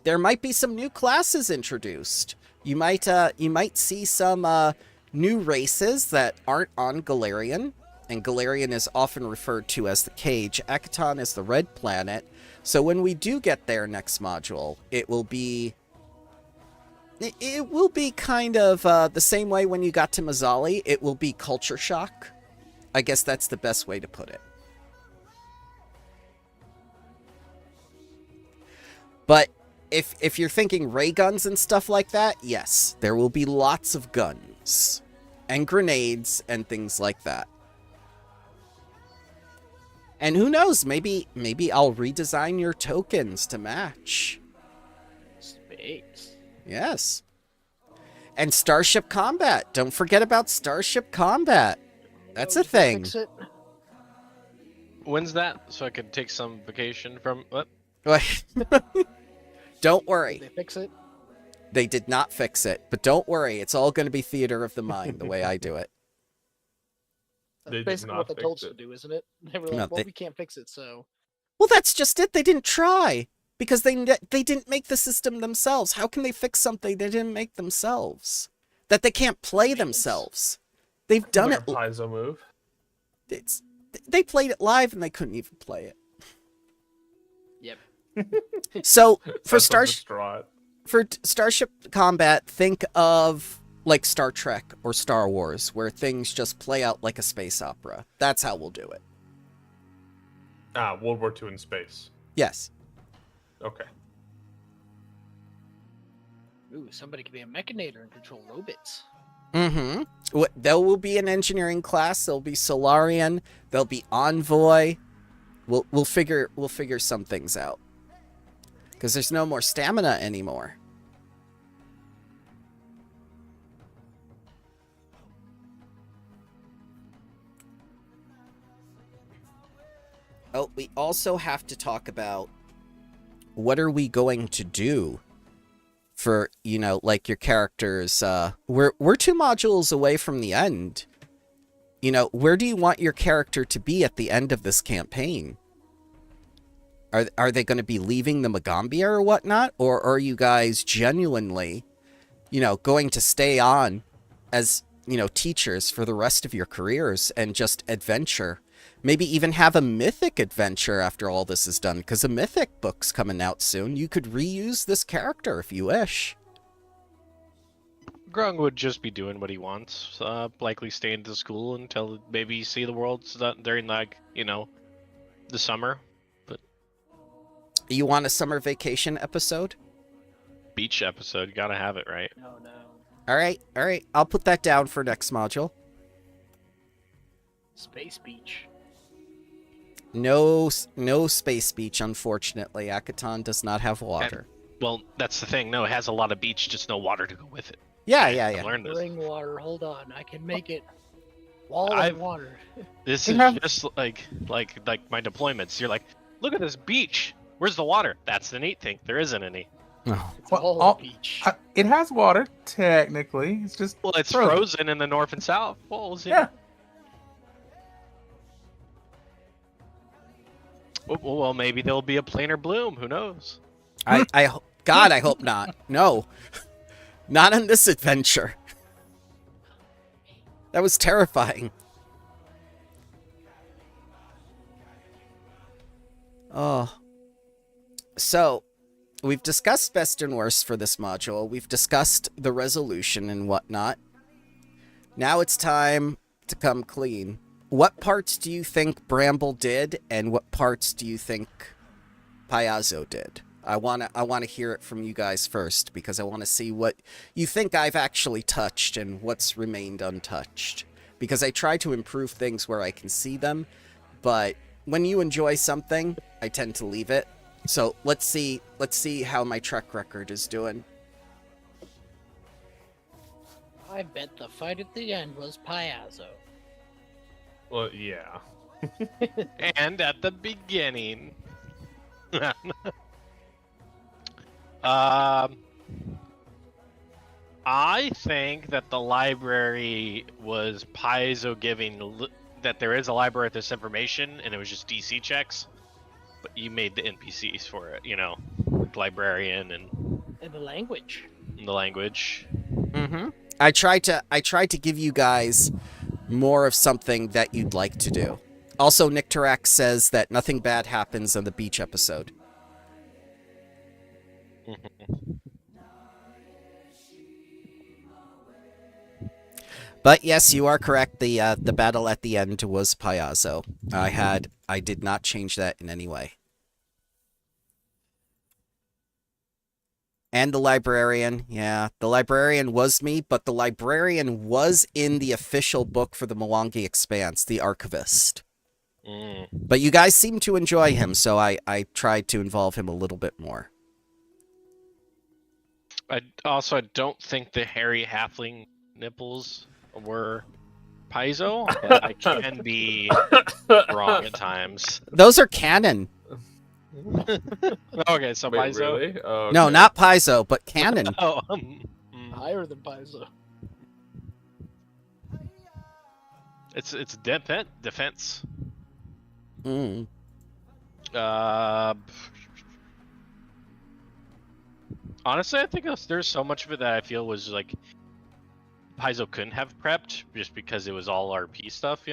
There might be some new classes introduced. You might see some new races that aren't on Galarian, and Galarian is often referred to as the cage. Akkiton is the red planet. So when we do get there next module, it will be kind of the same way when you got to Mazzali. It will be culture shock. I guess that's the best way to put it. But if you're thinking ray guns and stuff like that, yes, there will be lots of guns and grenades and things like that. And who knows, maybe I'll redesign your tokens to match. Space. Yes. And Starship Combat. Don't forget about Starship Combat. That's a thing. Fix it. When's that? So I can take some vacation from what? Don't Did worry. they fix it? They did not fix it, but don't worry. It's all going to be theater of the mind the way I do it. That's They did basically not what they told us fix to it. do, isn't it? They were like, No, well, they- we can't fix it, so... Well, that's just it. They didn't try because they didn't make the system themselves. How can they fix something they didn't make themselves? That they can't play themselves. They've done Like it. a Paizo move. They played it live and they couldn't even play it. Yep. So for That's so distraught. Starship Combat, think of like Star Trek or Star Wars, where things just play out like a space opera. That's how we'll do it. World War II in space. Yes. Okay. Ooh, somebody could be a mechanator and control robots. Mm-hmm. There will be an engineering class. There'll be Solarian. There'll be Envoy. We'll figure some things out. Because there's no more stamina anymore. Oh, we also have to talk about what are we going to do for, you know, like your characters. We're 2 modules away from the end. You know, where do you want your character to be at the end of this campaign? Are they going to be leaving the Magambia or whatnot? Or are you guys genuinely, you know, going to stay on as, you know, teachers for the rest of your careers and just adventure? Maybe even have a mythic adventure after all this is done, because a mythic book's coming out soon. You could reuse this character if you wish. Grung would just be doing what he wants. Likely stay into school until maybe see the world during, like, you know, the summer. But You want a summer vacation episode? beach episode, gotta have it, right? No, no. All right. I'll put that down for next module. Space beach. No space beach, unfortunately. Akkiton does not have water. Well, that's the thing. No, it has a lot of beach, just no water to go with it. Yeah. I learned this. Bring water. Hold on. I can make it. Wall I've- of water. This They is have- just like my deployments. You're like, look at this beach. Where's the water? That's the neat thing. There isn't any. Oh. It's Well, all all- beach. It has water, technically. It's just Well, it's Frozen. frozen in the north and south poles. yeah. Well, maybe there'll be a planar bloom. Who knows? God, I hope not. No. Not on this adventure. That was terrifying. Oh. So, we've discussed best and worst for this module. We've discussed the resolution and whatnot. Now it's time to come clean. What parts do you think Bramble did, and what parts do you think Paizo did. I wanna hear it from you guys first, because I want to see what you think I've actually touched and what's remained untouched. Because I try to improve things where I can see them, but when you enjoy something, I tend to leave it. So let's see how my track record is doing. I bet the fight at the end was Paizo. Well, yeah. And at the beginning. I think that the library was Paizo giving that there is a library with this information, and it was just DC checks. But you made the NPCs for it, like librarian and In the language. the language. Mm-hmm. I tried to give you guys more of something that you'd like to do. Also, Nicterac says that nothing bad happens in the beach episode. But yes, you are correct. The battle at the end was Paizo. I did not change that in any way. And the librarian, yeah, the librarian was me, but the librarian was in the official book for the Mwangi Expanse, the archivist. But you guys seem to enjoy him, so I tried to involve him a little bit more. I don't think the hairy halfling nipples were Paizo, but I can be wrong at times. Those are canon. Okay, so Wait, Paizo. really? Oh, No, okay. not Paizo, but canon. Oh, Higher than Paizo. it's defense. Mm. Honestly, I think there's so much of it that I feel was like Paizo couldn't have prepped just because it was all RP stuff,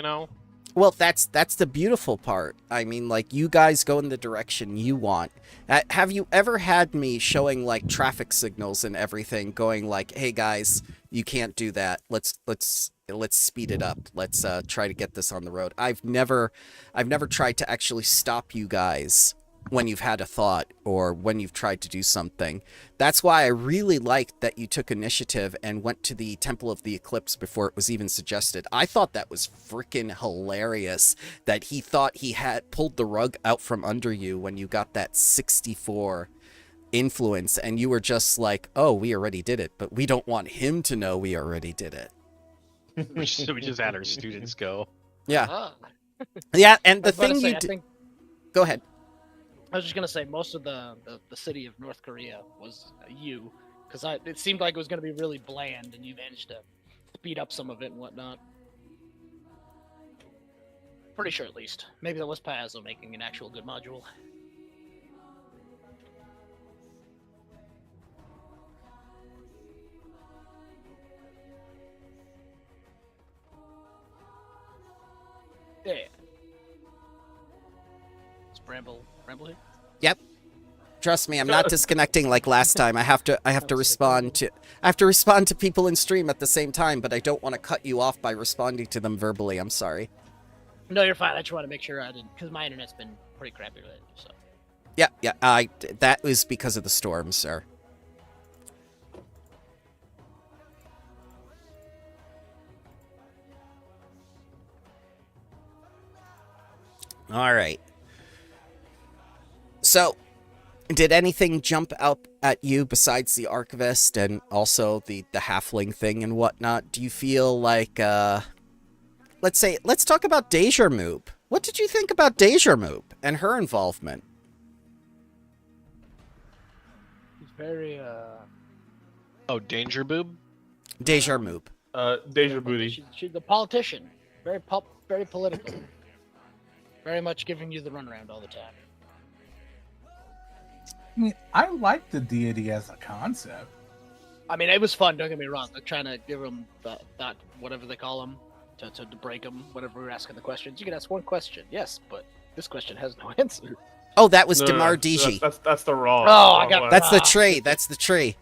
Well, that's the beautiful part. I mean, like, you guys go in the direction you want. Have you ever had me showing, like, traffic signals and everything, going like, hey guys, you can't do that. Let's speed it up. Let's try to get this on the road. I've never tried to actually stop you guys when you've had a thought or when you've tried to do something. That's why I really liked that you took initiative and went to the Temple of the Eclipse before it was even suggested. I thought that was freaking hilarious that he thought he had pulled the rug out from under you when you got that 64 influence and you were just like, oh, we already did it, but we don't want him to know we already did it. we just had our students go. Yeah. Ah. Yeah, and I the was about to thing say, you I did... think Go ahead. I was just gonna say most of the city of North Korea was you, because it seemed like it was gonna be really bland, and you managed to speed up some of it and whatnot. Pretty sure, at least. Maybe that was Paizo making an actual good module. Yeah. Is Bramble here? Yep. Trust me, I'm not disconnecting like last time. I have to respond to people in stream at the same time, but I don't want to cut you off by responding to them verbally. I'm sorry. No, you're fine. I just want to make sure I didn't, because my internet's been pretty crappy lately. So. Yeah. That was because of the storm, sir. All right. So, did anything jump up at you besides the archivist and also the halfling thing and whatnot? Do you feel like, let's talk about Deja Moob. What did you think about Deja Moob and her involvement? He's very, Oh, Danger Boob? Deja Moob. Deja Booty. She's the politician. Very political. Very much giving you the runaround all the time. I mean, I like the deity as a concept. I mean, it was fun. Don't get me wrong. They're trying to give them that whatever they call them to break them. Whenever we're asking the questions, you can ask one question, yes, but this question has no answer. Oh, that was No, Damar no, Digi. That's the wrong. Oh, I wrong got one. That's the tree. That's the tree.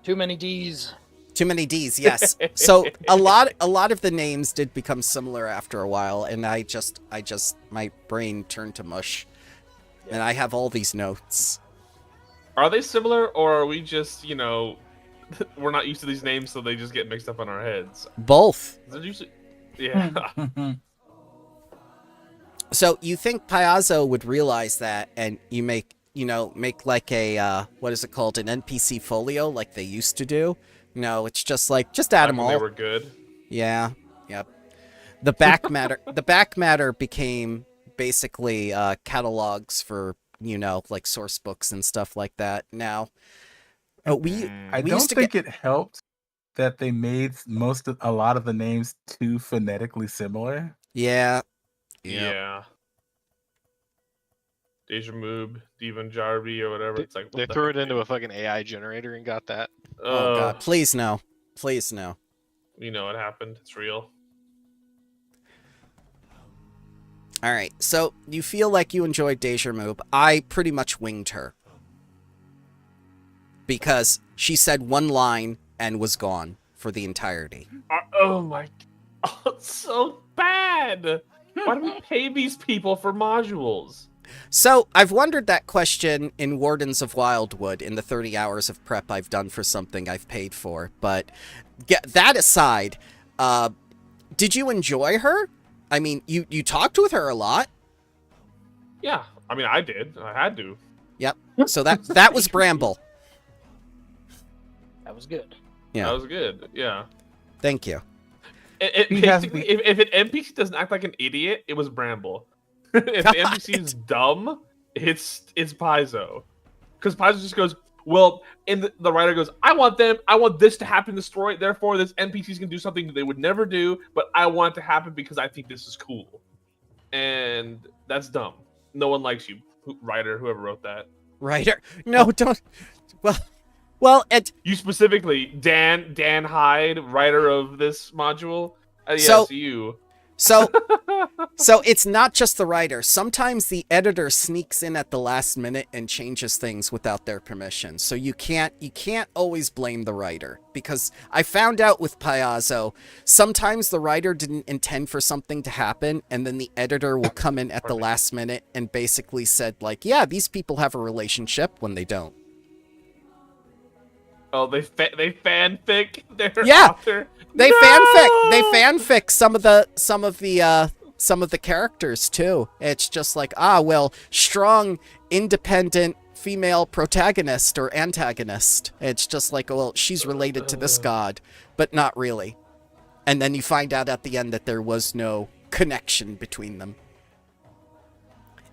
Too many D's. Too many D's, yes. So a lot of the names did become similar after a while, and I just my brain turned to mush. and I have all these notes. Are they similar, or are we just, we're not used to these names, so they just get mixed up in our heads? Both. Is it usually... Yeah. So you think Piazzo would realize that, and you make like a, what is it called, an NPC folio like they used to do? No, it's just like, just add them all. They were good. Yeah, yep. The back matter became basically catalogs for, like source books and stuff like that. Now, I we don't used to think it helped that they made a lot of the names too phonetically similar. Yeah. Yeah. Deja Moob, Divan Jarvi, or whatever. It's like They threw it into a fucking AI generator and got that. Oh god, please no. Please no. You know what happened. It's real. Alright, so you feel like you enjoyed Deja Moob. I pretty much winged her. Because she said one line and was gone for the entirety. Oh my... Oh, it's so bad! Why do we pay these people for modules? So, I've wondered that question in Wardens of Wildwood in the 30 hours of prep I've done for something I've paid for. But, that aside, did you enjoy her? I mean, you talked with her a lot. Yeah, I mean, I did. I had to. Yep. So that was Bramble. That was good. Yeah. That was good, yeah. Thank you. If an NPC doesn't act like an idiot, it was Bramble. If the NPC is dumb, it's Paizo. Because Paizo just goes, well, and the writer goes, I want this to happen in the story, therefore this NPC is going to do something that they would never do, but I want it to happen because I think this is cool. And that's dumb. No one likes you, writer, whoever wrote that. Writer? No, don't. Well, you specifically, Dan Hyde, writer of this module. Yes, so, you. So it's not just the writer. Sometimes the editor sneaks in at the last minute and changes things without their permission. So you can't always blame the writer, because I found out with Piazzo, sometimes the writer didn't intend for something to happen, and then the editor will come in at the last minute and basically said, like, yeah, these people have a relationship, when they don't. Oh, they fanfic their author. They fanfic some of the characters too. It's just like, well, strong, independent female protagonist or antagonist. It's just like, well, she's related to this god, but not really. And then you find out at the end that there was no connection between them.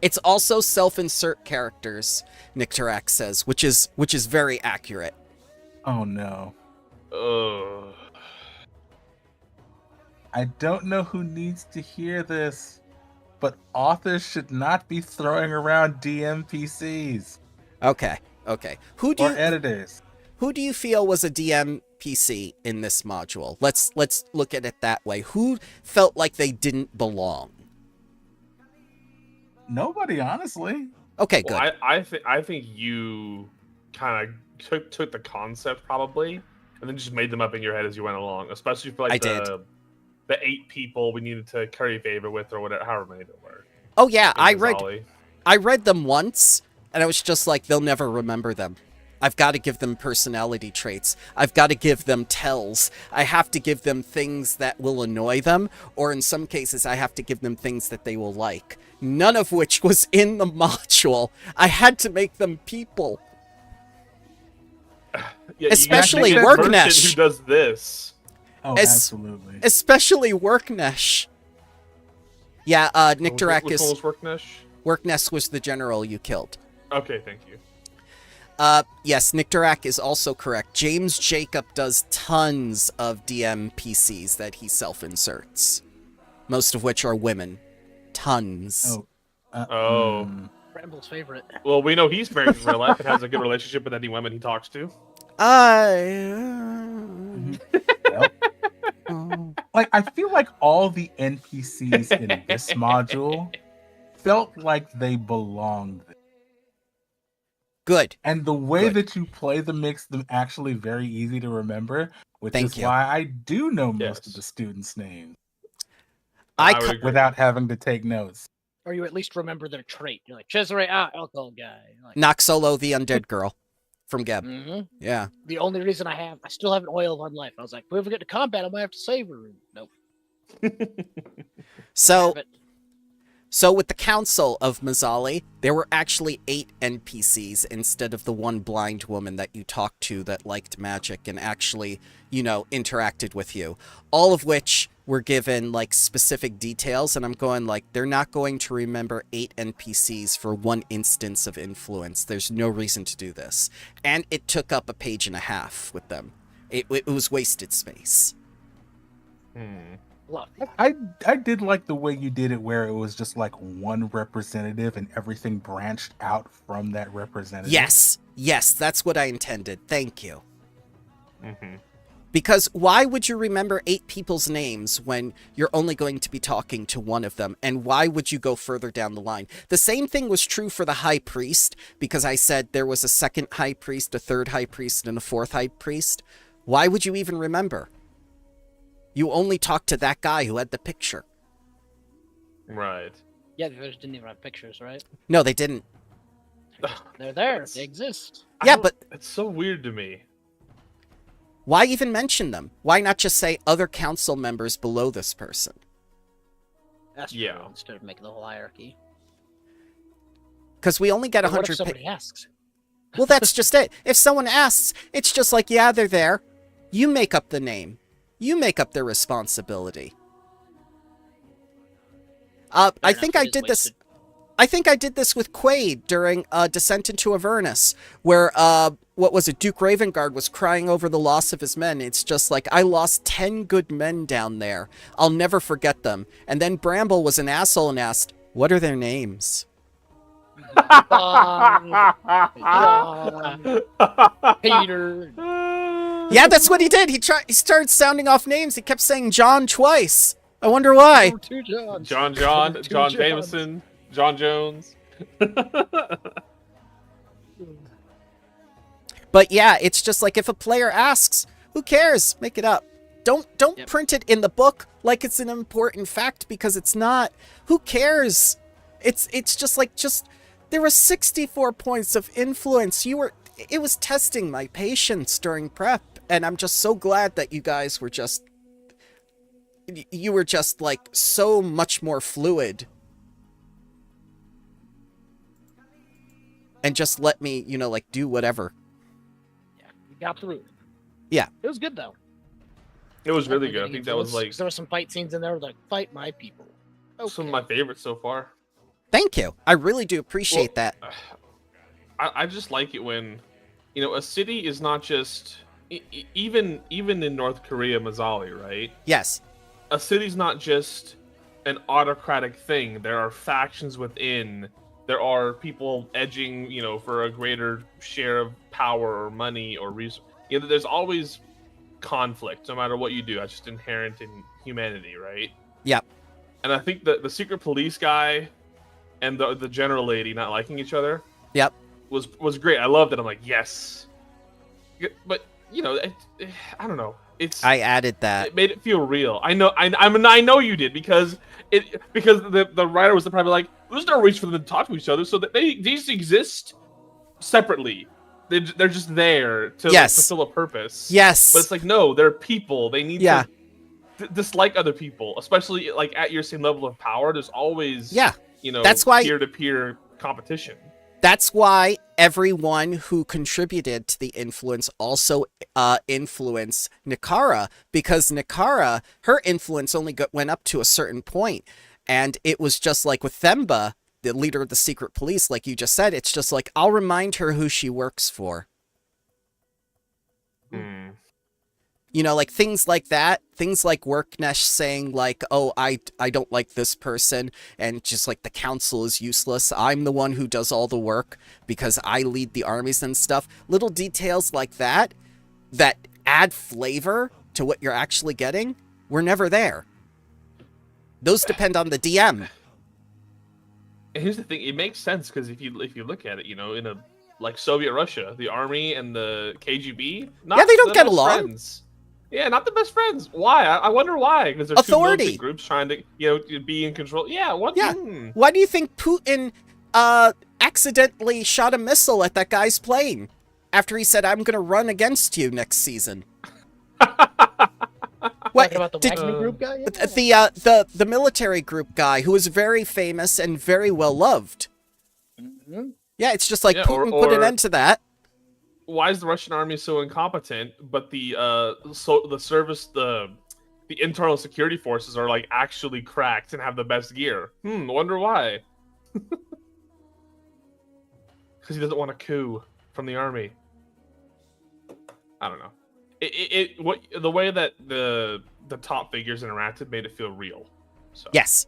It's also self-insert characters, Nicterac says, which is very accurate. Oh no. Ugh. I don't know who needs to hear this, but authors should not be throwing around DMPCs. Okay. Or editors. Who do you feel was a DMPC in this module? Let's look at it that way. Who felt like they didn't belong? Nobody, honestly. Okay, good. Well, I think you kind of took the concept probably, and then just made them up in your head as you went along. Especially for like the 8 people we needed to curry favor with, or whatever, however many there were. Oh yeah, I read them once, and I was just like, they'll never remember them. I've got to give them personality traits. I've got to give them tells. I have to give them things that will annoy them, or in some cases, I have to give them things that they will like. None of which was in the module. I had to make them people. Yeah, especially Worknesh, who does this. Oh, absolutely. Especially Worknesh. Yeah, Nicterac is... Which one was Worknesh? Worknesh was the general you killed. Okay, thank you. Yes, Nicterac is also correct. James Jacob does tons of DMPCs that he self-inserts. Most of which are women. Tons. Bramble's favorite. Well, we know he's married in real life and has a good relationship with any women he talks to. Like, I feel like all the NPCs in this module felt like they belonged there. Good. And the way that you play them makes them actually very easy to remember, which is why I do know most of the students' names. I without having to take notes. or you at least remember their trait. You're like Cesare, alcohol guy. Like, Nock Solo, the undead girl from Geb. Yeah. The only reason I still have an oil on life. I was like, if we ever get to combat, I might have to save her. Nope. So, Have it. so with the Council of Mazzali, there were actually 8 NPCs instead of the one blind woman that you talked to that liked magic and actually, you know, interacted with you. All of which were given, like, specific details, and I'm going, like, they're not going to remember 8 NPCs for one instance of influence. There's no reason to do this. And it took up a page and a half with them. It was wasted space. Look, I did like the way you did it, where it was just like one representative and everything branched out from that representative. Yes, that's what I intended. Thank you. Because why would you remember 8 people's names when you're only going to be talking to one of them? And why would you go further down the line? The same thing was true for the High Priest, because I said there was a second High Priest, a third High Priest, and a fourth High Priest. Why would you even remember? You only talked to that guy who had the picture. Right. yeah, the others didn't even have pictures, right? No, they didn't. They're there. They exist. Yeah, but It's so weird to me. why even mention them? Why not just say other council members below this person? That's true, Yeah. instead of making the whole hierarchy. Because we only get But what 100 if somebody asks? Well, that's just it. If someone asks, it's just like, yeah, they're there. You make up the name. You make up their responsibility. I Fair think enough, I it is did this. wasted. I think I did this with Quaid during Descent into Avernus, where what was it? Duke Ravengard was crying over the loss of his men. It's just like, I lost 10 good men down there. I'll never forget them. And then Bramble was an asshole and asked, "What are their names?" Peter. Yeah, that's what he did. He started sounding off names. He kept saying John twice. I wonder why. Two Johns. John, Two John Johns. Jameson, John Jones. But yeah, it's just like, if a player asks, who cares? Make it up. Don't Yep. print it in the book like it's an important fact, because it's not. Who cares? It's just like, there were 64 points of influence. It was testing my patience during prep, and I'm just so glad that you guys were just like so much more fluid. And just let me, like, do whatever. Yeah, we got through it. Yeah. It was good, though. It was really Definitely good. I getting think that was influence, like 'cause there were some fight scenes in there like, fight my people. some of Okay. my favorites so far. Thank you. I really do appreciate that. I just like it when, a city is not just even in North Korea, Mazzali, right? Yes. A city's not just an autocratic thing. There are factions within. There are people edging, for a greater share of power or money or resource. There's always conflict, no matter what you do. That's just inherent in humanity, right? Yep. And I think the secret police guy and the general lady not liking each other. Yep. Was great. I loved it. I'm like, yes. But I don't know. I added that. It made it feel real. I know. I know you did because the writer was probably like, there's no reason for them to talk to each other, so that they just exist separately. They're just there to fulfill a purpose. Yes. But it's like, no, they're people. They need Yeah. to dislike other people, especially like at your same level of power. There's always That's why peer-to-peer competition. That's why everyone who contributed to the influence also influenced Nikara, because Nikara, her influence only went up to a certain point. And it was just like with Themba, the leader of the secret police, like you just said, it's just like, I'll remind her who she works for. Like things like that, things like Worknesh saying like, oh, I don't like this person, and just like the council is useless. I'm the one who does all the work because I lead the armies and stuff. Little details like that add flavor to what you're actually getting were never there. Those depend on the DM. And here's the thing, it makes sense because if you look at it, in a like Soviet Russia, the army and the KGB, they don't get along. Friends. Yeah, not the best friends. Why? I wonder why. Because there's Authority. two militant groups trying to, be in control. Yeah. What? Yeah. Why do you think Putin accidentally shot a missile at that guy's plane after he said, "I'm going to run against you next season"? What Talking about the did Wagner group guy? Yeah. the military group guy who was very famous and very well loved? Mhm. Yeah, it's just like Yeah, Putin put an end to that. Why is the Russian army so incompetent? But the internal security forces are like actually cracked and have the best gear. Wonder why. Because he doesn't want a coup from the army. I don't know. The way that the top figures interacted made it feel real. So. Yes.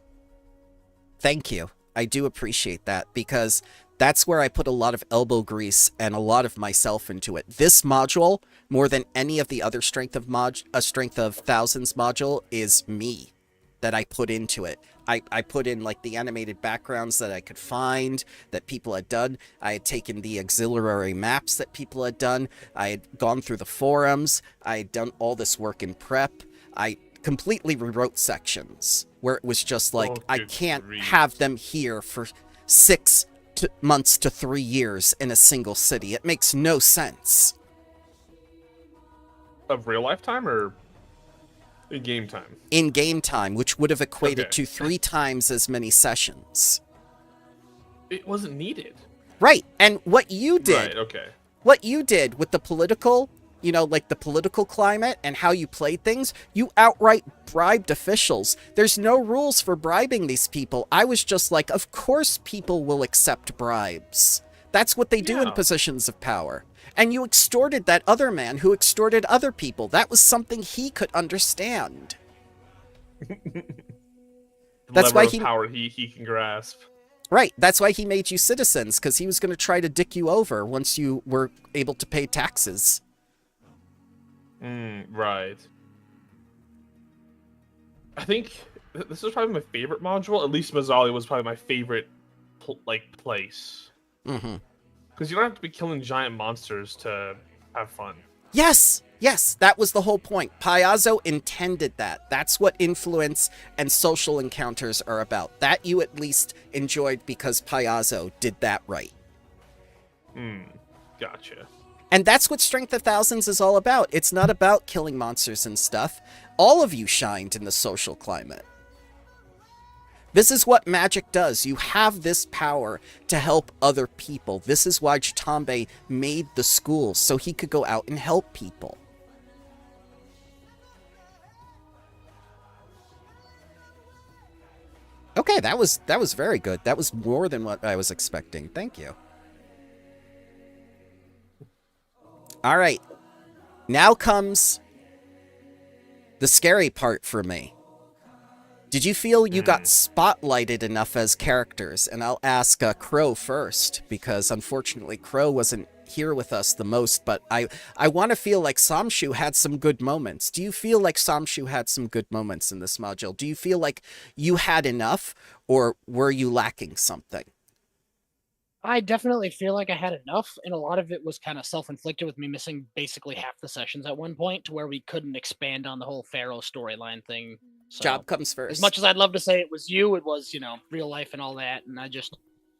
Thank you. I do appreciate that because that's where I put a lot of elbow grease and a lot of myself into it. This module, more than any of the other Strength of Thousands module, is me that I put into it. I put in like the animated backgrounds that I could find, that people had done. I had taken the auxiliary maps that people had done. I had gone through the forums. I had done all this work in prep. I completely rewrote sections where it was just like, I can't have them here for 6 months to 3 years in a single city. It makes no sense. Of real life time or in game time? In game time, which would have equated Okay. to 3 times as many sessions. It wasn't needed. Right, and what you did, Right, okay. what you did with the political, like the political climate and how you played things, you outright bribed officials. There's no rules for bribing these people. I was just like, of course people will accept bribes. That's what they do in Yeah. positions of power. And you extorted that other man who extorted other people. That was something he could understand. That's why he power he can grasp. Right, that's why he made you citizens, because he was going to try to dick you over once you were able to pay taxes. Right. I think this is probably my favorite module. At least Mazzali was probably my favorite, place. Mm-hmm. Because you don't have to be killing giant monsters to have fun. Yes, that was the whole point. Payazo intended that. That's what influence and social encounters are about. That you at least enjoyed because Payazo did that right. Gotcha. And that's what Strength of Thousands is all about. It's not about killing monsters and stuff. All of you shined in the social climate. This is what magic does. You have this power to help other people. This is why Chitambe made the school, so he could go out and help people. Okay, that was very good. That was more than what I was expecting. Thank you. All right. Now comes the scary part for me. Did you feel you got spotlighted enough as characters? And I'll ask Crow first, because unfortunately Crow wasn't here with us the most, but I want to feel like Samshu had some good moments. Do you feel like Samshu had some good moments in this module? Do you feel like you had enough, or were you lacking something? I definitely feel like I had enough, and a lot of it was kind of self-inflicted with me missing basically half the sessions at one point to where we couldn't expand on the whole Pharaoh storyline thing. So, Job comes first. as much as I'd love to say it was you, it was, real life and all that, and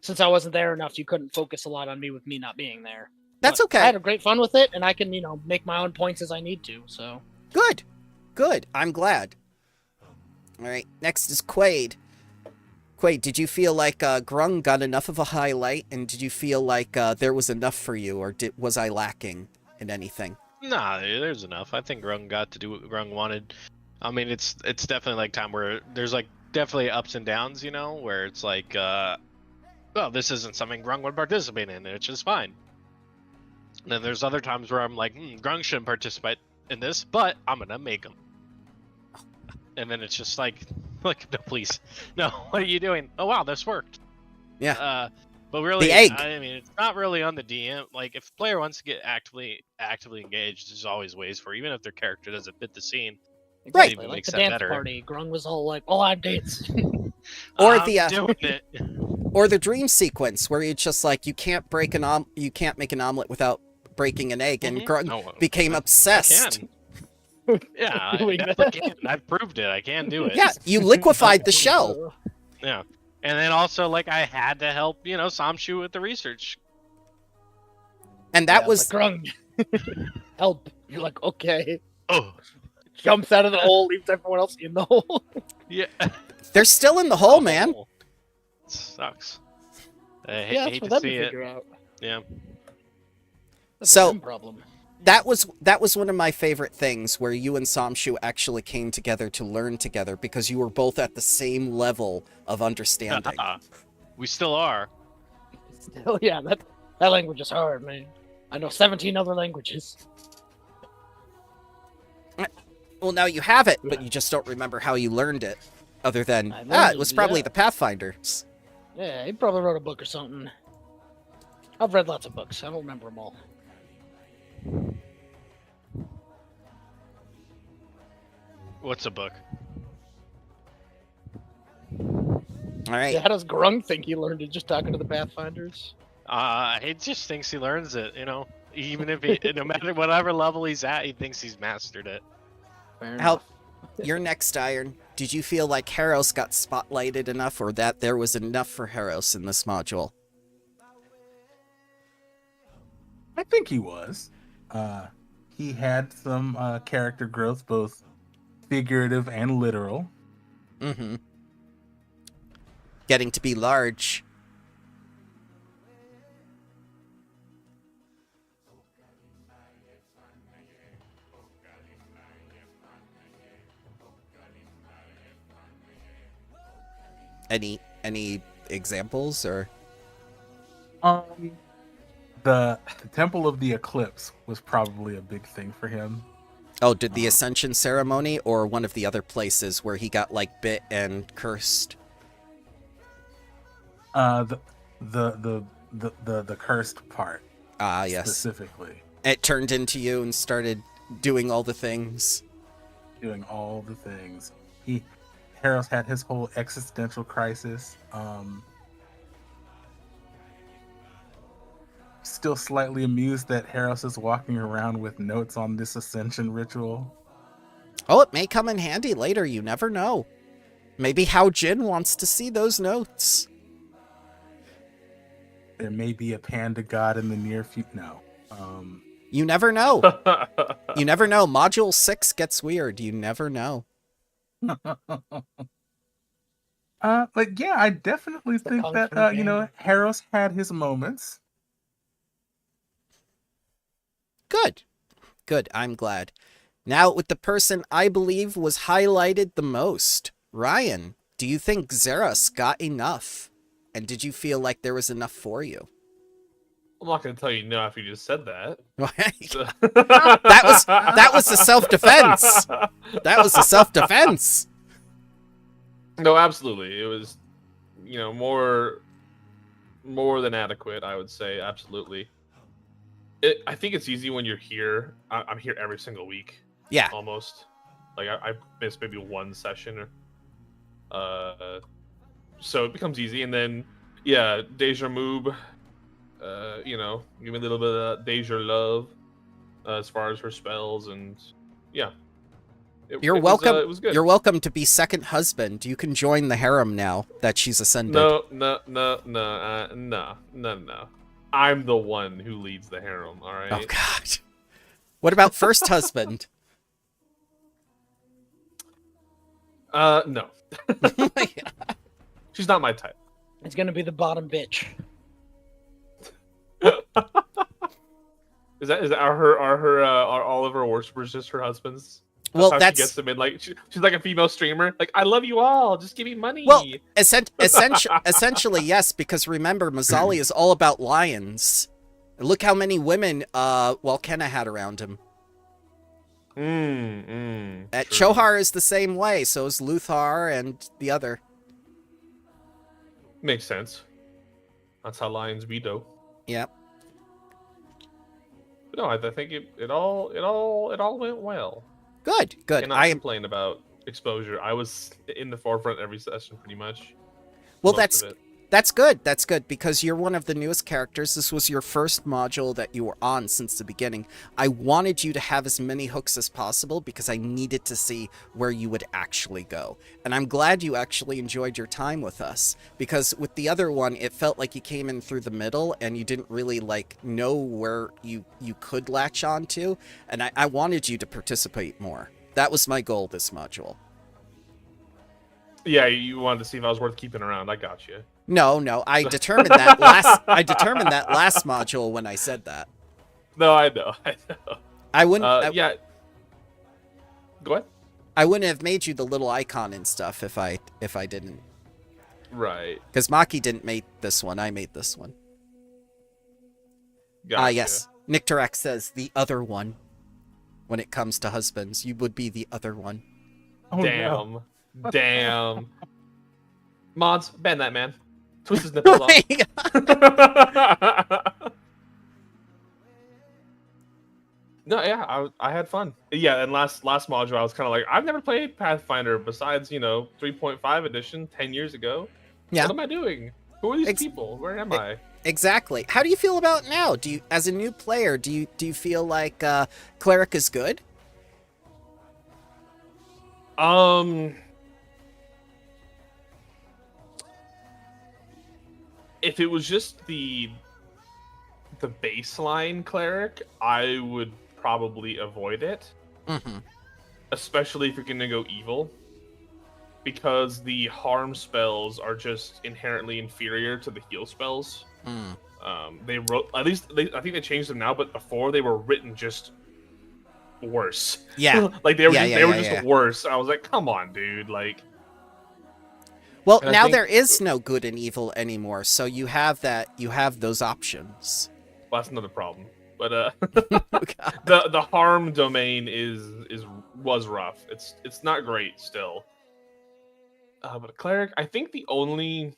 since I wasn't there enough, you couldn't focus a lot on me with me not being there. That's But okay. I had a great fun with it, and I can, make my own points as I need to, so. Good. I'm glad. All right, next is Quaid. Quaid, did you feel like Grung got enough of a highlight, and did you feel like there was enough for you, or was I lacking in anything? Nah, there's enough. I think Grung got to do what Grung wanted. I mean, it's definitely like time where there's like definitely ups and downs, where it's like, well, this isn't something Grung would participate in, which is fine. And then there's other times where I'm like, Grung shouldn't participate in this, but I'm gonna make him. And then it's just like, no, please, no, what are you doing? Oh wow, this worked. Yeah. But really, the egg. I mean, it's not really on the DM. Like, if a player wants to get actively engaged, there's always ways for, even if their character doesn't fit the scene. Right. Exactly. Like Makes the that dance better. party, Grung was all like, "Oh, I'm dancing." Or I'm the doing it. or the dream sequence where you're just like, you can't make an omelet without breaking an egg, and Grung Oh, became I obsessed. can. Yeah, I Doing definitely that. can. I've proved it. I can do it. Yeah, you liquefied the shell. Yeah. And then also, like, I had to help, Samshu with the research. And that Yeah, was like, Grung, help. You're like, okay. Oh, Jumps out of the hole, leaves everyone else in the hole. yeah. they're still in the hole, man. Sucks. I Yeah, that's hate for to them see to it. figure out. Yeah. That's So- a them problem. That was one of my favorite things where you and Samshu actually came together to learn together because you were both at the same level of understanding. We still are. Still, yeah, that language is hard, man. I know 17 other languages. Well, now you have it, but you just don't remember how you learned it. Other than, I learned it was it, probably yeah. the Pathfinders. Yeah, he probably wrote a book or something. I've read lots of books. I don't remember them all. What's a book? All right. Yeah, how does Grung think he learned it just talking to the Pathfinders? He just thinks he learns it, Even if he, no matter whatever level he's at, he thinks he's mastered it. Fair Help. enough. Your next Iron. Did you feel like Haros got spotlighted enough, or that there was enough for Haros in this module? I think he was. He had some character growth, both figurative and literal. Mm-hmm. Getting to be large. Any examples or? The Temple of the Eclipse was probably a big thing for him. Oh, did the Ascension ceremony or one of the other places where he got like bit and cursed? The cursed part. Ah, yes. Specifically. It turned into you and started doing all the things. Doing all the things. Haros had his whole existential crisis. Still slightly amused that Haros is walking around with notes on this ascension ritual. Oh, it may come in handy later, you never know. Maybe Hao Jin wants to see those notes. There may be a panda god in the near future. No. You never know. You never know. Module 6 gets weird. You never know. But yeah, I definitely think Kung that, Fu Panda. Haros had his moments. Good. Good. I'm glad. Now, with the person I believe was highlighted the most, Ryan, do you think Xeros got enough? And did you feel like there was enough for you? I'm not going to tell you no after you just said that. So- that was the self-defense. That was the self-defense. No, absolutely. It was, more than adequate, I would say. Absolutely. I think it's easy when you're here. I'm here every single week. Yeah. Almost. Like, I missed maybe one session. So it becomes easy. And then, yeah, Deja Moob, give me a little bit of Deja love as far as her spells. And, yeah. You're welcome. It was good. You're welcome to be second husband. You can join the harem now that she's ascended. No. I'm the one who leads the harem, all right? Oh God. What about first husband? No. She's not my type. It's gonna be the bottom bitch. Are all of her worshippers just her husbands? Well, how that's she gets them in. Like she's like a female streamer. Like, I love you all. Just give me money. well, essentially yes, because remember, Mazzali is all about lions. Look how many women Walkenna had around him. True. Chohar is the same way. So is Luthar and the other. Makes sense. That's how lions be, though. Yep. But no, I think it all went well. Good. Cannot I am. complain about exposure. I was in the forefront every session, pretty much. Well, Most of it. That's good. That's good because you're one of the newest characters. This was your first module that you were on since the beginning. I wanted you to have as many hooks as possible because I needed to see where you would actually go. And I'm glad you actually enjoyed your time with us because with the other one, it felt like you came in through the middle and you didn't really like know where you could latch on to. And I wanted you to participate more. That was my goal this module. Yeah, you wanted to see if I was worth keeping around. I got you. No, I determined that last module when I said that. No, I know. I wouldn't. Yeah. Go ahead. I wouldn't have made you the little icon and stuff if I didn't. Right. Because Maki didn't make this one. I made this one. Gotcha. Yes. Nicterax says the other one. When it comes to husbands, you would be the other one. Oh, Damn. no. Damn. Mods, ban that man. Twist his nipples off. No, yeah, I had fun. Yeah, and last module, I was kind of like, I've never played Pathfinder besides, 3.5 edition 10 years ago. Yeah. What am I doing? Who are these people? Where am I? Exactly. How do you feel about it now? Do you, as a new player, do you feel like Cleric is good? If it was just the baseline cleric, I would probably avoid it. Mm-hmm. Especially if you're gonna go evil, because the harm spells are just inherently inferior to the heal spells. They wrote, I think they changed them now, but before they were written just worse. Yeah. Like they were just yeah. worse. I was like, come on, dude. Like, Well, and I now think- there is no good and evil anymore, so you have those options. well, that's another problem. But God. the harm domain was rough. It's not great still. But a cleric, I think the only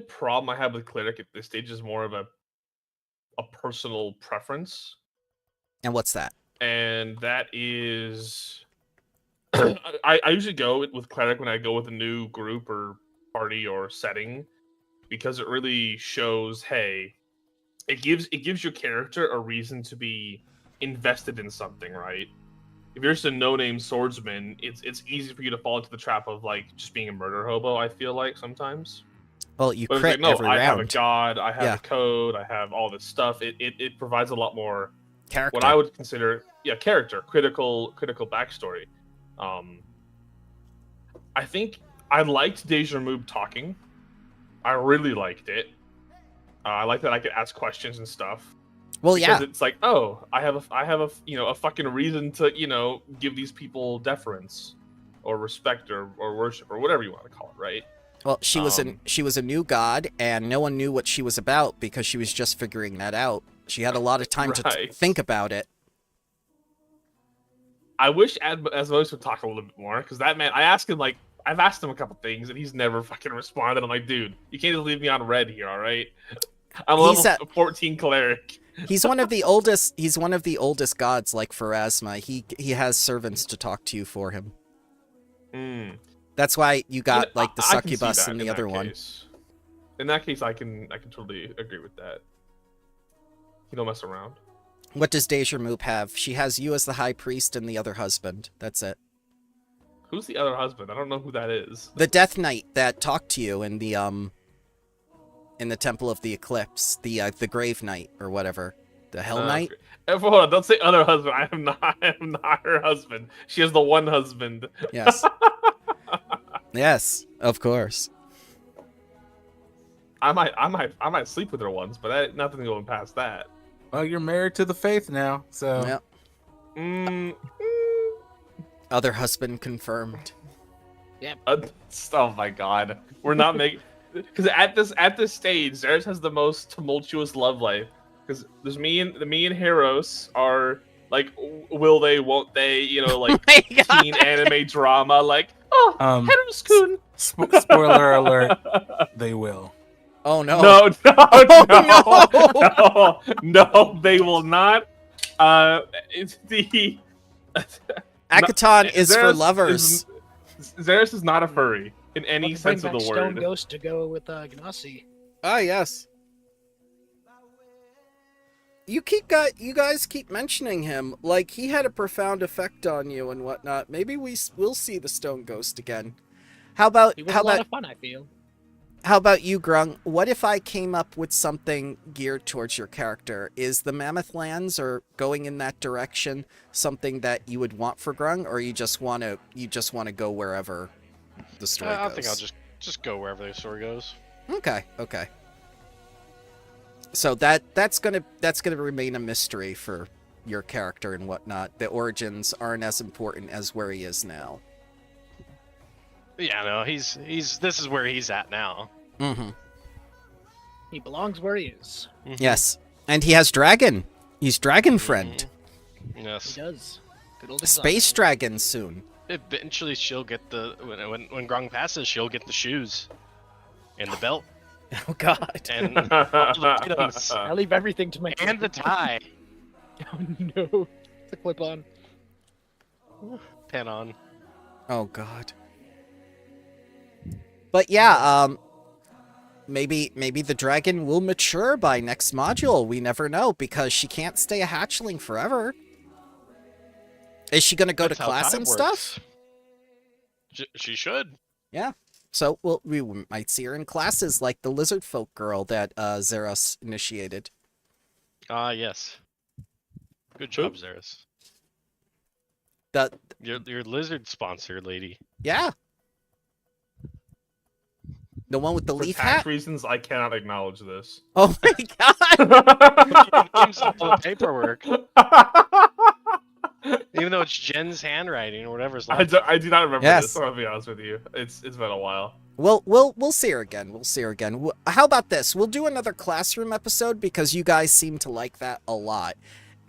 problem I have with cleric at this stage is more of a personal preference, And what's that? and that is I usually go with cleric when I go with a new group or party or setting, because it really shows, hey, it gives your character a reason to be invested in something, right? If you're just a no-name swordsman, it's easy for you to fall into the trap of like just being a murder hobo. I feel like sometimes. Well, you But it's crit like, no, every I round. have a god, I have Yeah. a code, I have all this stuff. It provides a lot more Character. what I would consider character, critical backstory. I think I liked Deja Moob talking. I really liked it. I like that I could ask questions and stuff. Well, Because yeah. it's like, oh, I have a a fucking reason to give these people deference, or respect, or worship, or whatever you want to call it, right? Well, she was a new god, and no one knew what she was about because she was just figuring that out. She had a lot of time to Right. think about it. I wish Asmos would talk a little bit more, because that man, I've asked him a couple things, and he's never fucking responded. I'm like, dude, you can't just leave me on red here, all right? I'm a He's level 14 cleric. He's one of the oldest. He's one of the oldest gods, like Pharasma. He has servants to talk to you for him. That's why you got like the I can see succubus that and the in other that one. case. In that case, I can totally agree with that. You don't mess around. What does Deja Moop have? She has you as the high priest and the other husband. That's it. Who's the other husband? I don't know who that is. The Death Knight that talked to you in the Temple of the Eclipse, the Grave Knight or whatever, the Hell Knight. Hold on, don't say other husband. I am not her husband. She has the one husband. Yes. Yes, of course. I might sleep with her once, but nothing going past that. Well, you're married to the faith now, so Yep. Other husband confirmed. Oh my god, we're not making, because at this stage, Zeres has the most tumultuous love life. Because there's me and Heros are like, will they, won't they? Like teen anime drama. Like, oh, Heros-kun. Spoiler alert, they will. Oh no. No, Oh, no, they will not. It's the Akkiton is for Zeres lovers. Xeris is not a furry in any Let's bring sense of the back Stone word. Ghost to go with Gnassi. Ah, yes. You guys keep mentioning him like he had a profound effect on you and whatnot. Maybe will see the Stone Ghost again. How about He was a lot of fun, I feel. how about you, Grung? What if I came up with something geared towards your character? Is the Mammoth Lands or going in that direction something that you would want for Grung, or you just want to go wherever the story goes? I think I'll just go wherever the story goes. Okay. So that's gonna remain a mystery for your character and whatnot. The origins aren't as important as where he is now. Yeah, no, he's this is where he's at now. Mm-hmm. He belongs where he is. Yes, and he has dragon. He's dragon friend. Yes. He does. Good old Space dragon soon. Eventually, she'll get the when Grung passes, she'll get the shoes and the belt Oh God. and all the items I leave everything to my and the tie, Oh no. It's a clip on. pin on. Oh God. But yeah, maybe the dragon will mature by next module. We never know because she can't stay a hatchling forever. Is she gonna go That's to how class time and works. stuff? She should. Yeah. So we might see her in classes like the lizard folk girl that Zeros initiated. Ah, yes. Good job, Zeris. The Your lizard sponsor, lady. yeah. The one with the For leaf tax hat. reasons, I cannot acknowledge this. Oh my God. Names all the paperwork, even though it's Jen's handwriting or whatever's I left. do not remember Yes. this. I'll be honest with you. It's been a while. We'll see her again. We'll see her again. How about this? We'll do another classroom episode because you guys seem to like that a lot.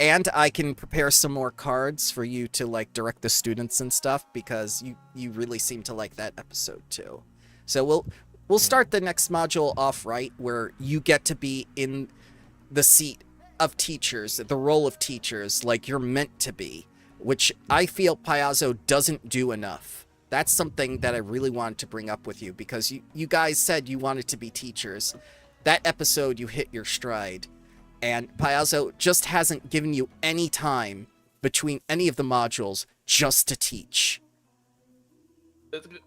And I can prepare some more cards for you to like direct the students and stuff because you really seem to like that episode too. So we'll start the next module off right where you get to be in the seat of teachers, the role of teachers like you're meant to be, which I feel Piazzo doesn't do enough. That's something that I really wanted to bring up with you because you guys said you wanted to be teachers. That episode, you hit your stride. And Piazzo just hasn't given you any time between any of the modules just to teach.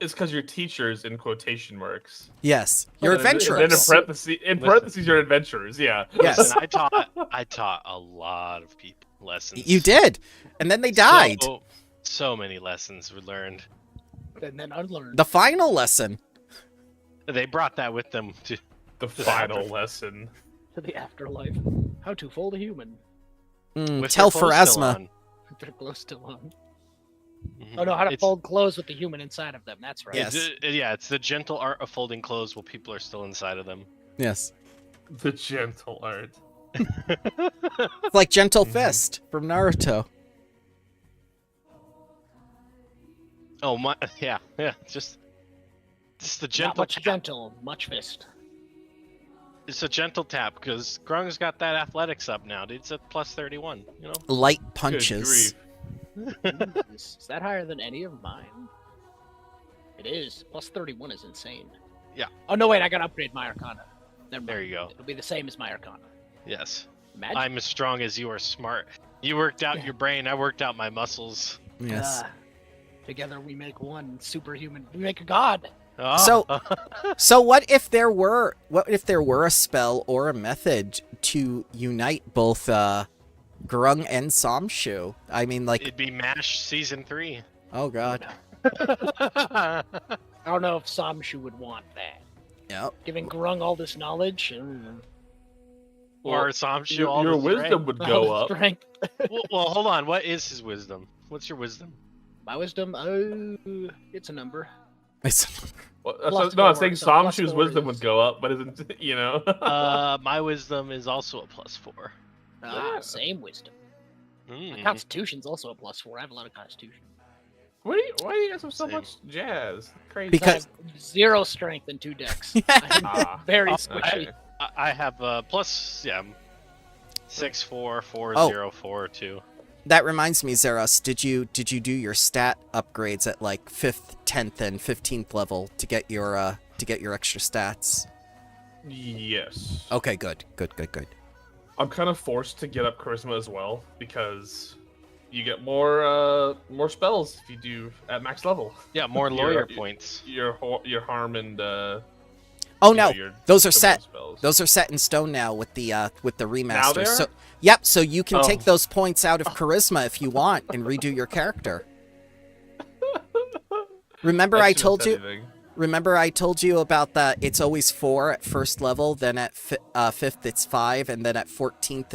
It's because you're teachers in quotation marks. Yes, you're And then adventurers. in parentheses, you're adventurers. Yeah. Yes, Listen, I taught a lot of people lessons. you did. And then they died. So many lessons were learned. And then unlearned. The final lesson. They brought that with them to The final lesson. To the afterlife. How to fold a human. with Tell their clothes still Pharasma. on. With their clothes still on. Mhm. Oh no, how to It's- fold clothes with the human inside of them. That's right. Yes. It's the gentle art of folding clothes while people are still inside of them. Yes. The gentle art. It's like Gentle Fist from Naruto. Oh my, yeah, just the Not gentle. much gentle, much fist. It's a gentle tap because Grung's got that athletics up now, dude. It's at plus 31. You know. Light Good punches. grief. Is that higher than any of mine? It is. Plus 31 is insane. Yeah. Oh no, wait, I gotta upgrade my Arcana. Never mind. There you go. It'll be the same as my Arcana. Yes. Imagine. I'm as strong as you are smart. You worked out your brain. I worked out my muscles. Yes. Together we make one superhuman. We make a god. Oh. So what if there were a spell or a method to unite both Grung and Samshu? I mean, like, It'd be MASH season 3. oh God. I don't know if Samshu would want that. Yep. Giving Grung all this knowledge. Or Samshu. all Your the wisdom strength. would all go the up. strength. Well, hold on. What is his wisdom? What's your wisdom? My wisdom, it's a number. It's- Well, Plus no, I'm four, saying so plus Samshu's four wisdom is- would go up, but isn't My wisdom is also a plus 4. Same wisdom. My Mm. constitution's also a plus 4. I have a lot of constitution. why do you guys have so Same. much jazz? Crazy. Because- I have 0 strength and 2 decks. I'm Ah, very Oh, squishy. okay. I have plus 6, 4, 4, Oh. 0, 4, 2. That reminds me, Zeros, did you do your stat upgrades at like 5th, 10th, and 15th level to get your extra stats? Yes. Okay, good. I'm kind of forced to get up charisma as well because you get more spells if you do at max level. Yeah, more Your- lawyer your- points. Your harm and Oh you know, no, your those are double set. spells. Those are set in stone now with the remaster. Now they are? So yep, so you can Oh. take those points out of charisma if you want and redo your character. Remember I I shouldn't have told said you anything. Remember I told you about the it's always 4 at first level, then at 5th it's 5, and then at 14th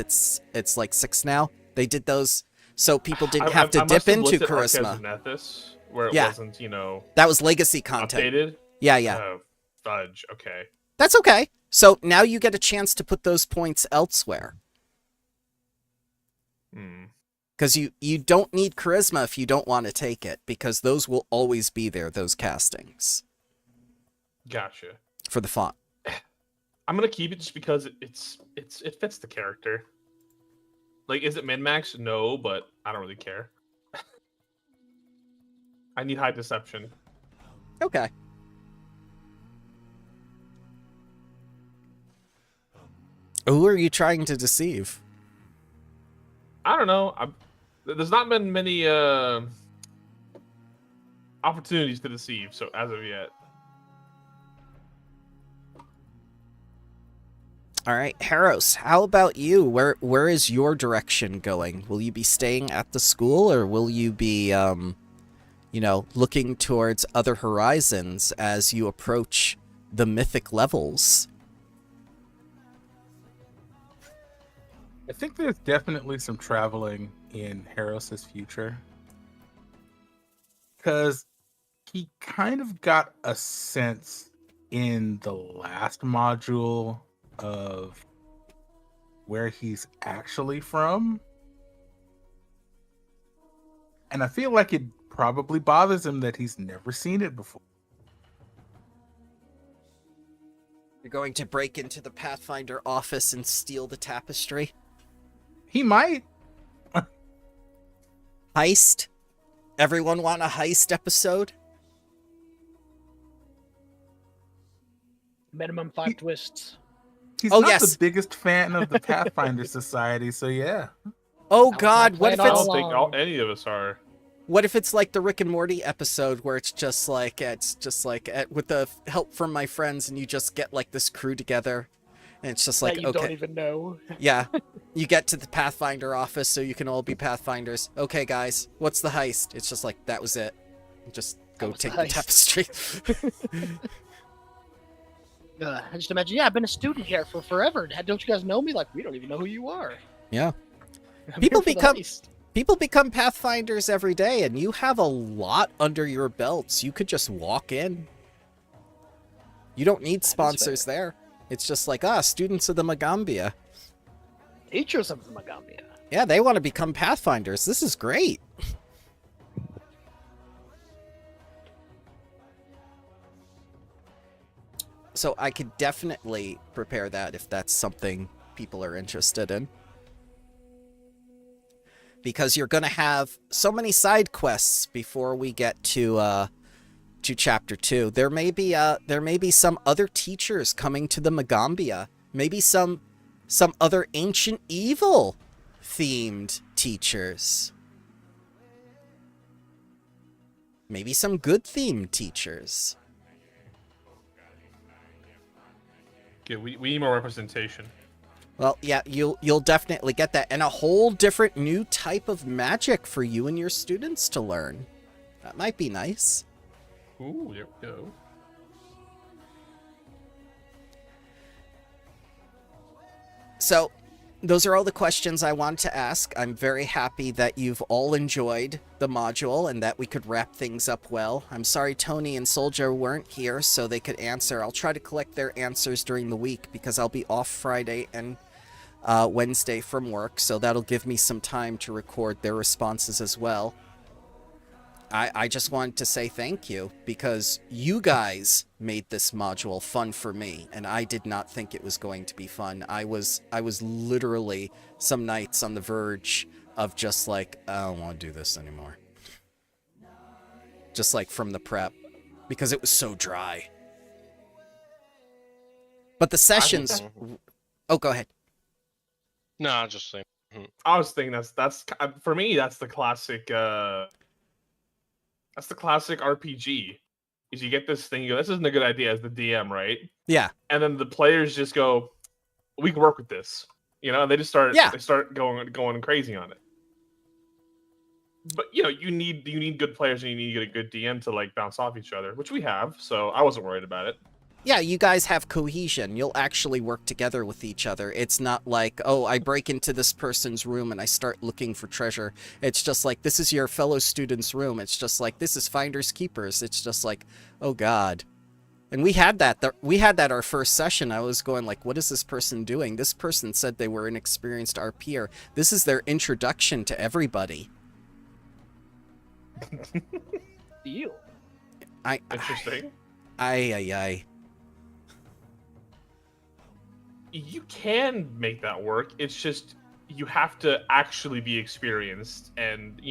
it's like 6 now. They did those so people didn't have to I dip must have into looked at charisma. Arcas Nethys, where it Yeah. wasn't, That was legacy content. updated. Yeah. Oh, fudge. Okay. That's okay. So now you get a chance to put those points elsewhere. Because you don't need charisma if you don't want to take it, because those will always be there, those castings. Gotcha. For the font. I'm gonna keep it just because it fits the character. Like, is it min-max? No, but I don't really care. I need high deception. Okay. Who are you trying to deceive? I don't know. There's not been many opportunities to deceive, so as of yet. All right, Haros, how about you? Where is your direction going? Will you be staying at the school, or will you be, looking towards other horizons as you approach the mythic levels? I think there's definitely some traveling in Haros's future. Because he kind of got a sense in the last module of where he's actually from. And I feel like it probably bothers him that he's never seen it before. You're going to break into the Pathfinder office and steal the tapestry? He might. Heist? Everyone want a heist episode? Minimum 5 twists. He's Oh, not yes. the biggest fan of the Pathfinder Society, so yeah. Oh That was my god, what if plan I it's all don't think along. any of us are. what if it's like the Rick and Morty episode where it's just like with the help from my friends and you just get like this crew together and it's just like that you okay. don't even know. Yeah. You get to the Pathfinder office so you can all be Pathfinders. Okay, guys, what's the heist? It's just like, that was it. Just go was take the the tapestry. I just imagine, I've been a student here for forever. Don't you guys know me? Like, we don't even know who you are. Yeah. I'm People here for the become- heist. People become Pathfinders every day, and you have a lot under your belts. You could just walk in. You don't need sponsors there. It's just like, students of the Magambia. Teachers of the Magambia. Yeah, they want to become Pathfinders. This is great. So I could definitely prepare that if that's something people are interested in. Because you're going to have so many side quests before we get to chapter 2. There may be some other teachers coming to the Magambia. Maybe some other ancient evil themed teachers. Maybe some good themed teachers. Okay, we need more representation. Well, yeah, you'll definitely get that, and a whole different new type of magic for you and your students to learn. That might be nice. Ooh, there we go. So, those are all the questions I wanted to ask. I'm very happy that you've all enjoyed the module and that we could wrap things up well. I'm sorry Tony and Soldier weren't here so they could answer. I'll try to collect their answers during the week because I'll be off Friday and Wednesday from work, so that'll give me some time to record their responses as well. I just wanted to say thank you because you guys made this module fun for me, and I did not think it was going to be fun. I was literally some nights on the verge of just like, I don't want to do this anymore. Just like from the prep, because it was so dry. But the sessions... Oh, go ahead. No, I'm just saying. I was thinking that's for me. That's the classic. That's the classic RPG. Is you get this thing, you go, this isn't a good idea as the DM, right? Yeah. And then the players just go, we can work with this, and they just start. Yeah. They start going crazy on it. But you need good players and you need to get a good DM to like bounce off each other, which we have. So I wasn't worried about it. Yeah, you guys have cohesion. You'll actually work together with each other. It's not like, oh, I break into this person's room and I start looking for treasure. It's just like, this is your fellow student's room. It's just like, this is Finders Keepers. It's just like, oh God. And we had that. We had that our first session. I was going like, what is this person doing? This person said they were an experienced RPer. This is their introduction to everybody. You. Interesting. Aye. You can make that work. It's just you have to actually be experienced and,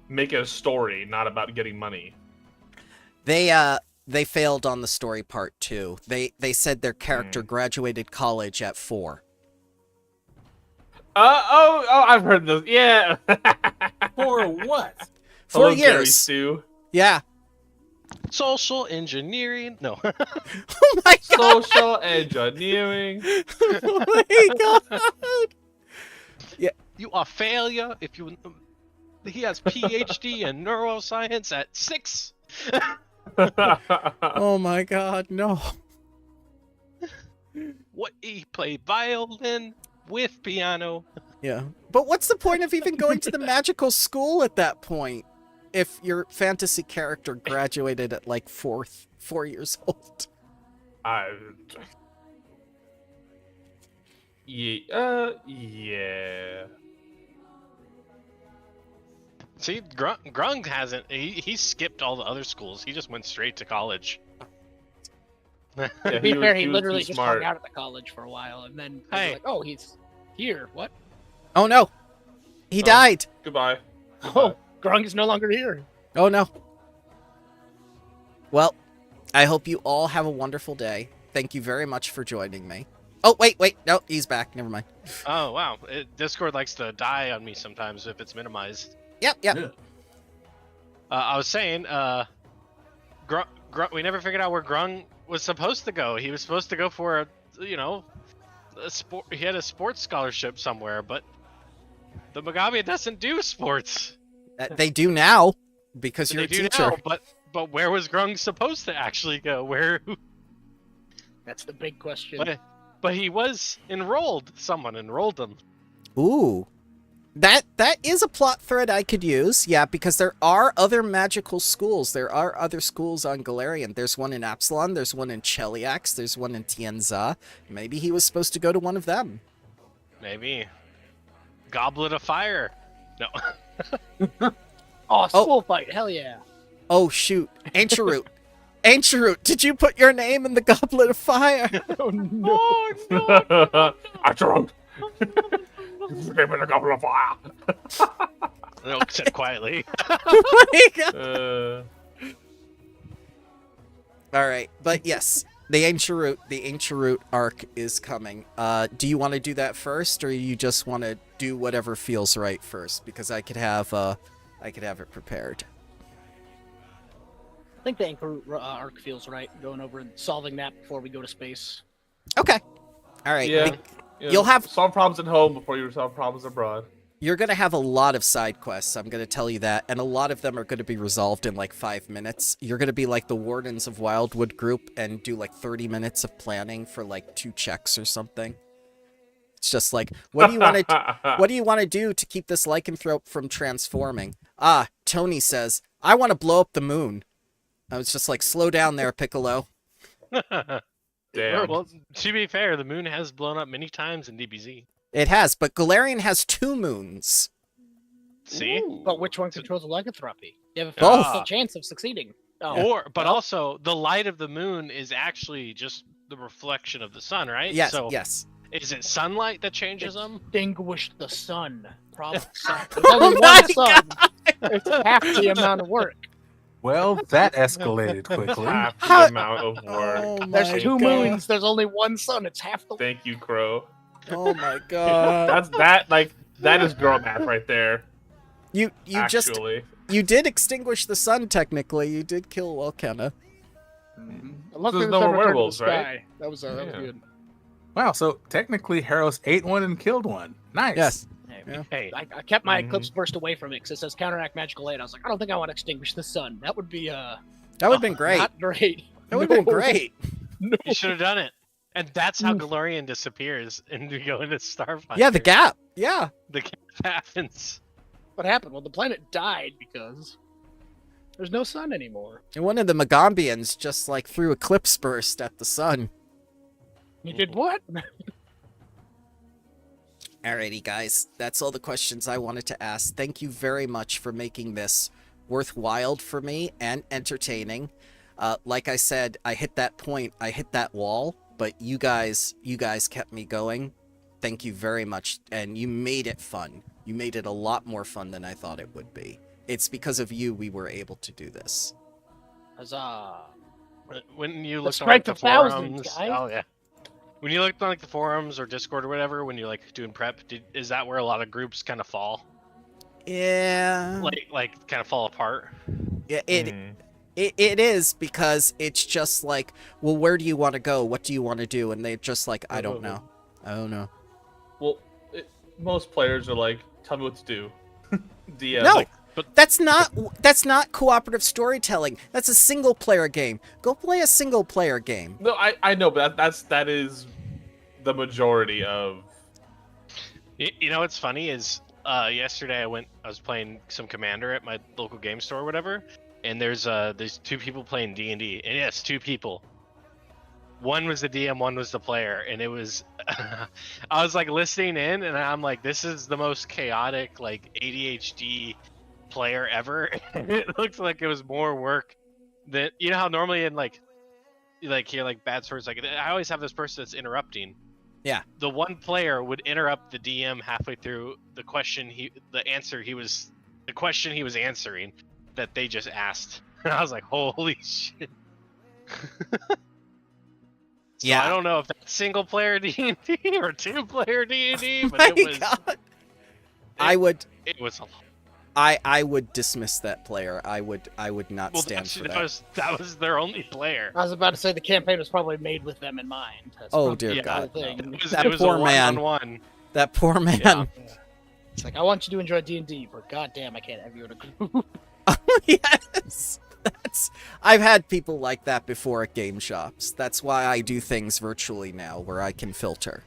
make it a story, not about getting money. They failed on the story part too. They said their character graduated college at 4. I've heard this. Yeah. For what? 4 Hello, Gary years. Sue. Yeah. Social engineering? No. Oh my God. Social engineering. Oh my God. You are failure if you... He has PhD in neuroscience at 6. Oh my God, no. What, he played violin with piano? Yeah. But what's the point of even going to the magical school at that point? If your fantasy character graduated at like 4 years old. Yeah. See, Grung hasn't. He skipped all the other schools. He just went straight to college. Yeah, To be fair, he was literally too just smart. hung out at the college for a while, and then Hey. like, oh, he's here. What? Oh no. He died. Goodbye. Oh, Grung is no longer here. Oh no. Well, I hope you all have a wonderful day. Thank you very much for joining me. Oh, wait. No, he's back. Never mind. Oh wow, Discord likes to die on me sometimes if it's minimized. Yep. Yeah. I was saying, we never figured out where Grung was supposed to go. He was supposed to go for a sport. He had a sports scholarship somewhere, but the Magami doesn't do sports. They do now because They you're a do teacher. now, but where was Grung supposed to actually go? Where? That's the big question. But he was enrolled. Someone enrolled him. Ooh. That is a plot thread I could use, yeah, because there are other magical schools. There are other schools on Galarian. There's one in Absalon, there's one in Cheliax, there's one in Tianza. Maybe he was supposed to go to one of them. Maybe. Goblet of Fire. No. Oh, school fight. Hell yeah. Oh, shoot. Ancient Root, did you put your name in the Goblet of Fire? Oh, no. I drunk. Give me a couple of fire. No, said quietly. Oh my God. All right, but yes, the Ancient Root arc is coming. Do you want to do that first, or you just want to do whatever feels right first? Because I could have it prepared. I think the Anchor arc feels right, going over and solving that before we go to space. Okay. All right. Yeah. You'll have solve problems at home before you solve problems abroad. You're going to have a lot of side quests, I'm going to tell you that, and a lot of them are going to be resolved in like 5 minutes. You're going to be like the Wardens of Wildwood group and do like 30 minutes of planning for like 2 checks or something. It's just like, what do you want to do to keep this lycanthrope from transforming? Ah, Tony says, I want to blow up the moon. I was just like, slow down there, Piccolo. Damn. Well, to be fair, the moon has blown up many times in DBZ. It has, but Galarian has 2 moons. See? But which one controls the lycanthropy? You have a Both. 50% chance of succeeding. Oh. But also, the light of the moon is actually just the reflection of the sun, right? Yes, So yes. Is it sunlight that changes them? Extinguished the sun. Problem solved. There's Oh only my one sun. It's half the amount of work. Well, that escalated quickly. Half the How- amount of work. Oh There's my 2 God. moons. There's only one sun. It's half the. Thank you, Crow. Oh my God. That is girl math right there. You Actually, you did extinguish the sun technically. You did kill Welkenna. Luckily, There's the no sun more returned to the werewolves, right? sky. That was Yeah. good. Wow, so technically Harrow's ate one and killed one. Nice. Yes. Hey, Yeah. Hey, I kept my Mhm. Eclipse Burst away from it because it says counteract magical aid. I was like, I don't think I want to extinguish the sun. That would be That would have been great. not great. That would have been No. great. No. you should have done it. And that's how Oof. Galarian disappears and you go into Starfinder. Yeah, the gap. Yeah. The gap happens. What happened? Well, the planet died because there's no sun anymore. And one of the Magombians just like threw Eclipse Burst at the sun. You did what? Alrighty, guys. That's all the questions I wanted to ask. Thank you very much for making this worthwhile for me and entertaining. Like I said, I hit that point, I hit that wall, but you guys kept me going. Thank you very much, and you made it fun. You made it a lot more fun than I thought it would be. It's because of you we were able to do this. Huzzah. When you The look on strength like, the of thousands, forums, guys. oh yeah. When you look on like the forums or Discord or whatever, when you're like doing prep, is that where a lot of groups kind of fall? Yeah. Like kind of fall apart? It is, because it's just like, well, where do you want to go? What do you want to do? And they're just like, I don't know. I don't know. well, most players are like, tell me what to do. DM. No, Like, that's not cooperative storytelling. That's a single player game. Go play a single player game. no, I know, but that is the majority of. You know what's funny is yesterday I was playing some Commander at my local game store or whatever, and there's 2 people playing D&D, and yes, 2 people. One was the DM, one was the player, and it was I was like listening in, and I'm like, this is the most chaotic like ADHD player ever. It looks like it was more work than, you know how normally in like hear like bad stories, like I always have this person that's interrupting. Yeah. The one player would interrupt the DM halfway through the question the question he was answering that they just asked. And I was like, holy shit. So Yeah. I don't know if that's single player D&D or 2-player D&D, but My it was God. I would it was a lot. I would dismiss that player. I would not stand for that. That was their only player. I was about to say the campaign was probably made with them in mind. That's Oh, probably dear the God, whole thing. no. It was poor a man. one-on-one. That poor man. Yeah. It's like, I want you to enjoy D&D, but goddamn, I can't have you in a group. Yes. I've had people like that before at game shops. That's why I do things virtually now, where I can filter.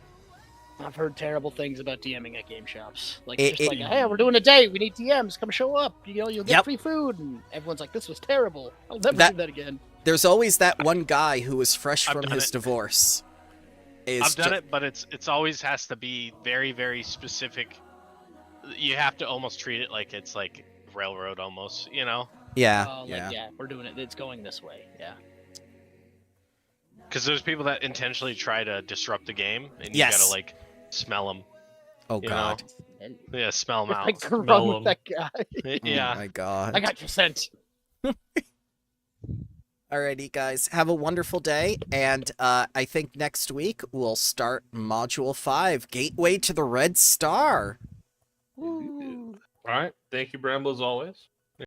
I've heard terrible things about DMing at game shops. Like, It- just like, hey, we're doing a day. We need DMs. Come show up. You know, you'll get Yep. free food. And everyone's like, this was terrible. I'll never That- do that again. There's always that one guy who is fresh I've from done his it. divorce. I've done it, but it's always has to be very, very specific. You have to almost treat it like it's like railroad almost, you know? Yeah, Yeah, we're doing it. It's going this way. Yeah. Because there's people that intentionally try to disrupt the game, and you Yes. gotta like smell them. Oh You God. And Yeah, smell them I out. can smell run with 'em. that guy. Yeah. Oh my God. I got your scent. Alrighty, guys. Have a wonderful day, and I think next week we'll start Module 5, Gateway to the Red Star. All right. Thank you, Bramble, as always.